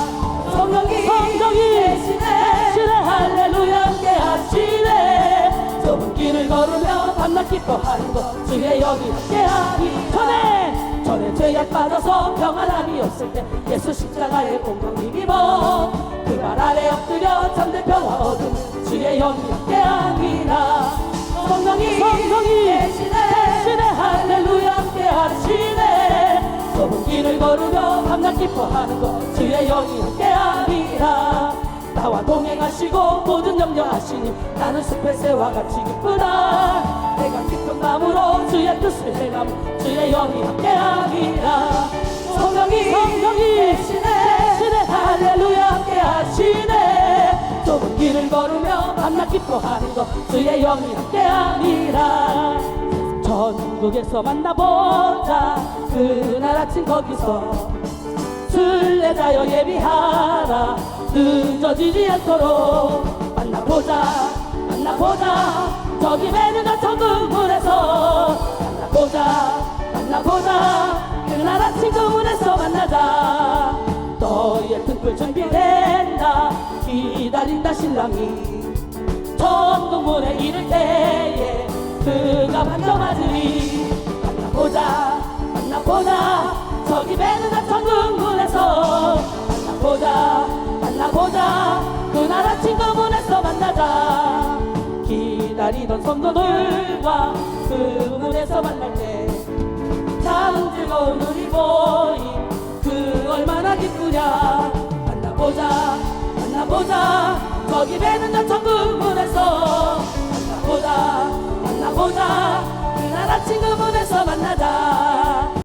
성령이 계시네 할렐루야 함께하시네. 좁은 길을 걸으며 밤낮 기뻐하는 것 주의 영이 함께하리. 전에 죄에 빠져서 평안함이 없을 때 예수 십자가의 공로를 힘입어 그 발 아래 엎드려 잠든 평화 얻은 주의 영이 함께하리라. 성령이 계시네 할렐루야 함께하시네. 좁은 길을 걸으며 밤낮 기뻐하는 것 주의 영이 함께하리라. 나와 동행하시고 모든 염려하시니 나는 숲의 새와 같이 기쁘다. 내가 기쁜 마음으로 주의 뜻을 행하면 주의 영이 함께하리라. 성령이 계시네 할렐루야 함께하시네. 좁은 길을 걸으며 밤낮 기뻐하는 것 주의 영이 함께하리라. 전국에서 만나보자 그날 아침 거기서 순례자여 예비하라. 늦어지지 않도록 만나보자 저기 매는 천국문에서 만나보자 그날 아침 그 문에서 만나자. 너희의 등불 죽을 준비된다 기다린다 신랑이 전동문에 이를 때에 그가 반겨 맞으리 만나보자 만나보자 저기 배는 천궁문에서 만나보자 그날 아침 그 문에서 만나자 기다리던 성도들과 그 문에서 만날 때 참 즐거운 우리 보이 그 얼마나 기쁘냐 만나보자 저기 배는 천궁문에서 만나보자 그날 아침 그 문에서 만나자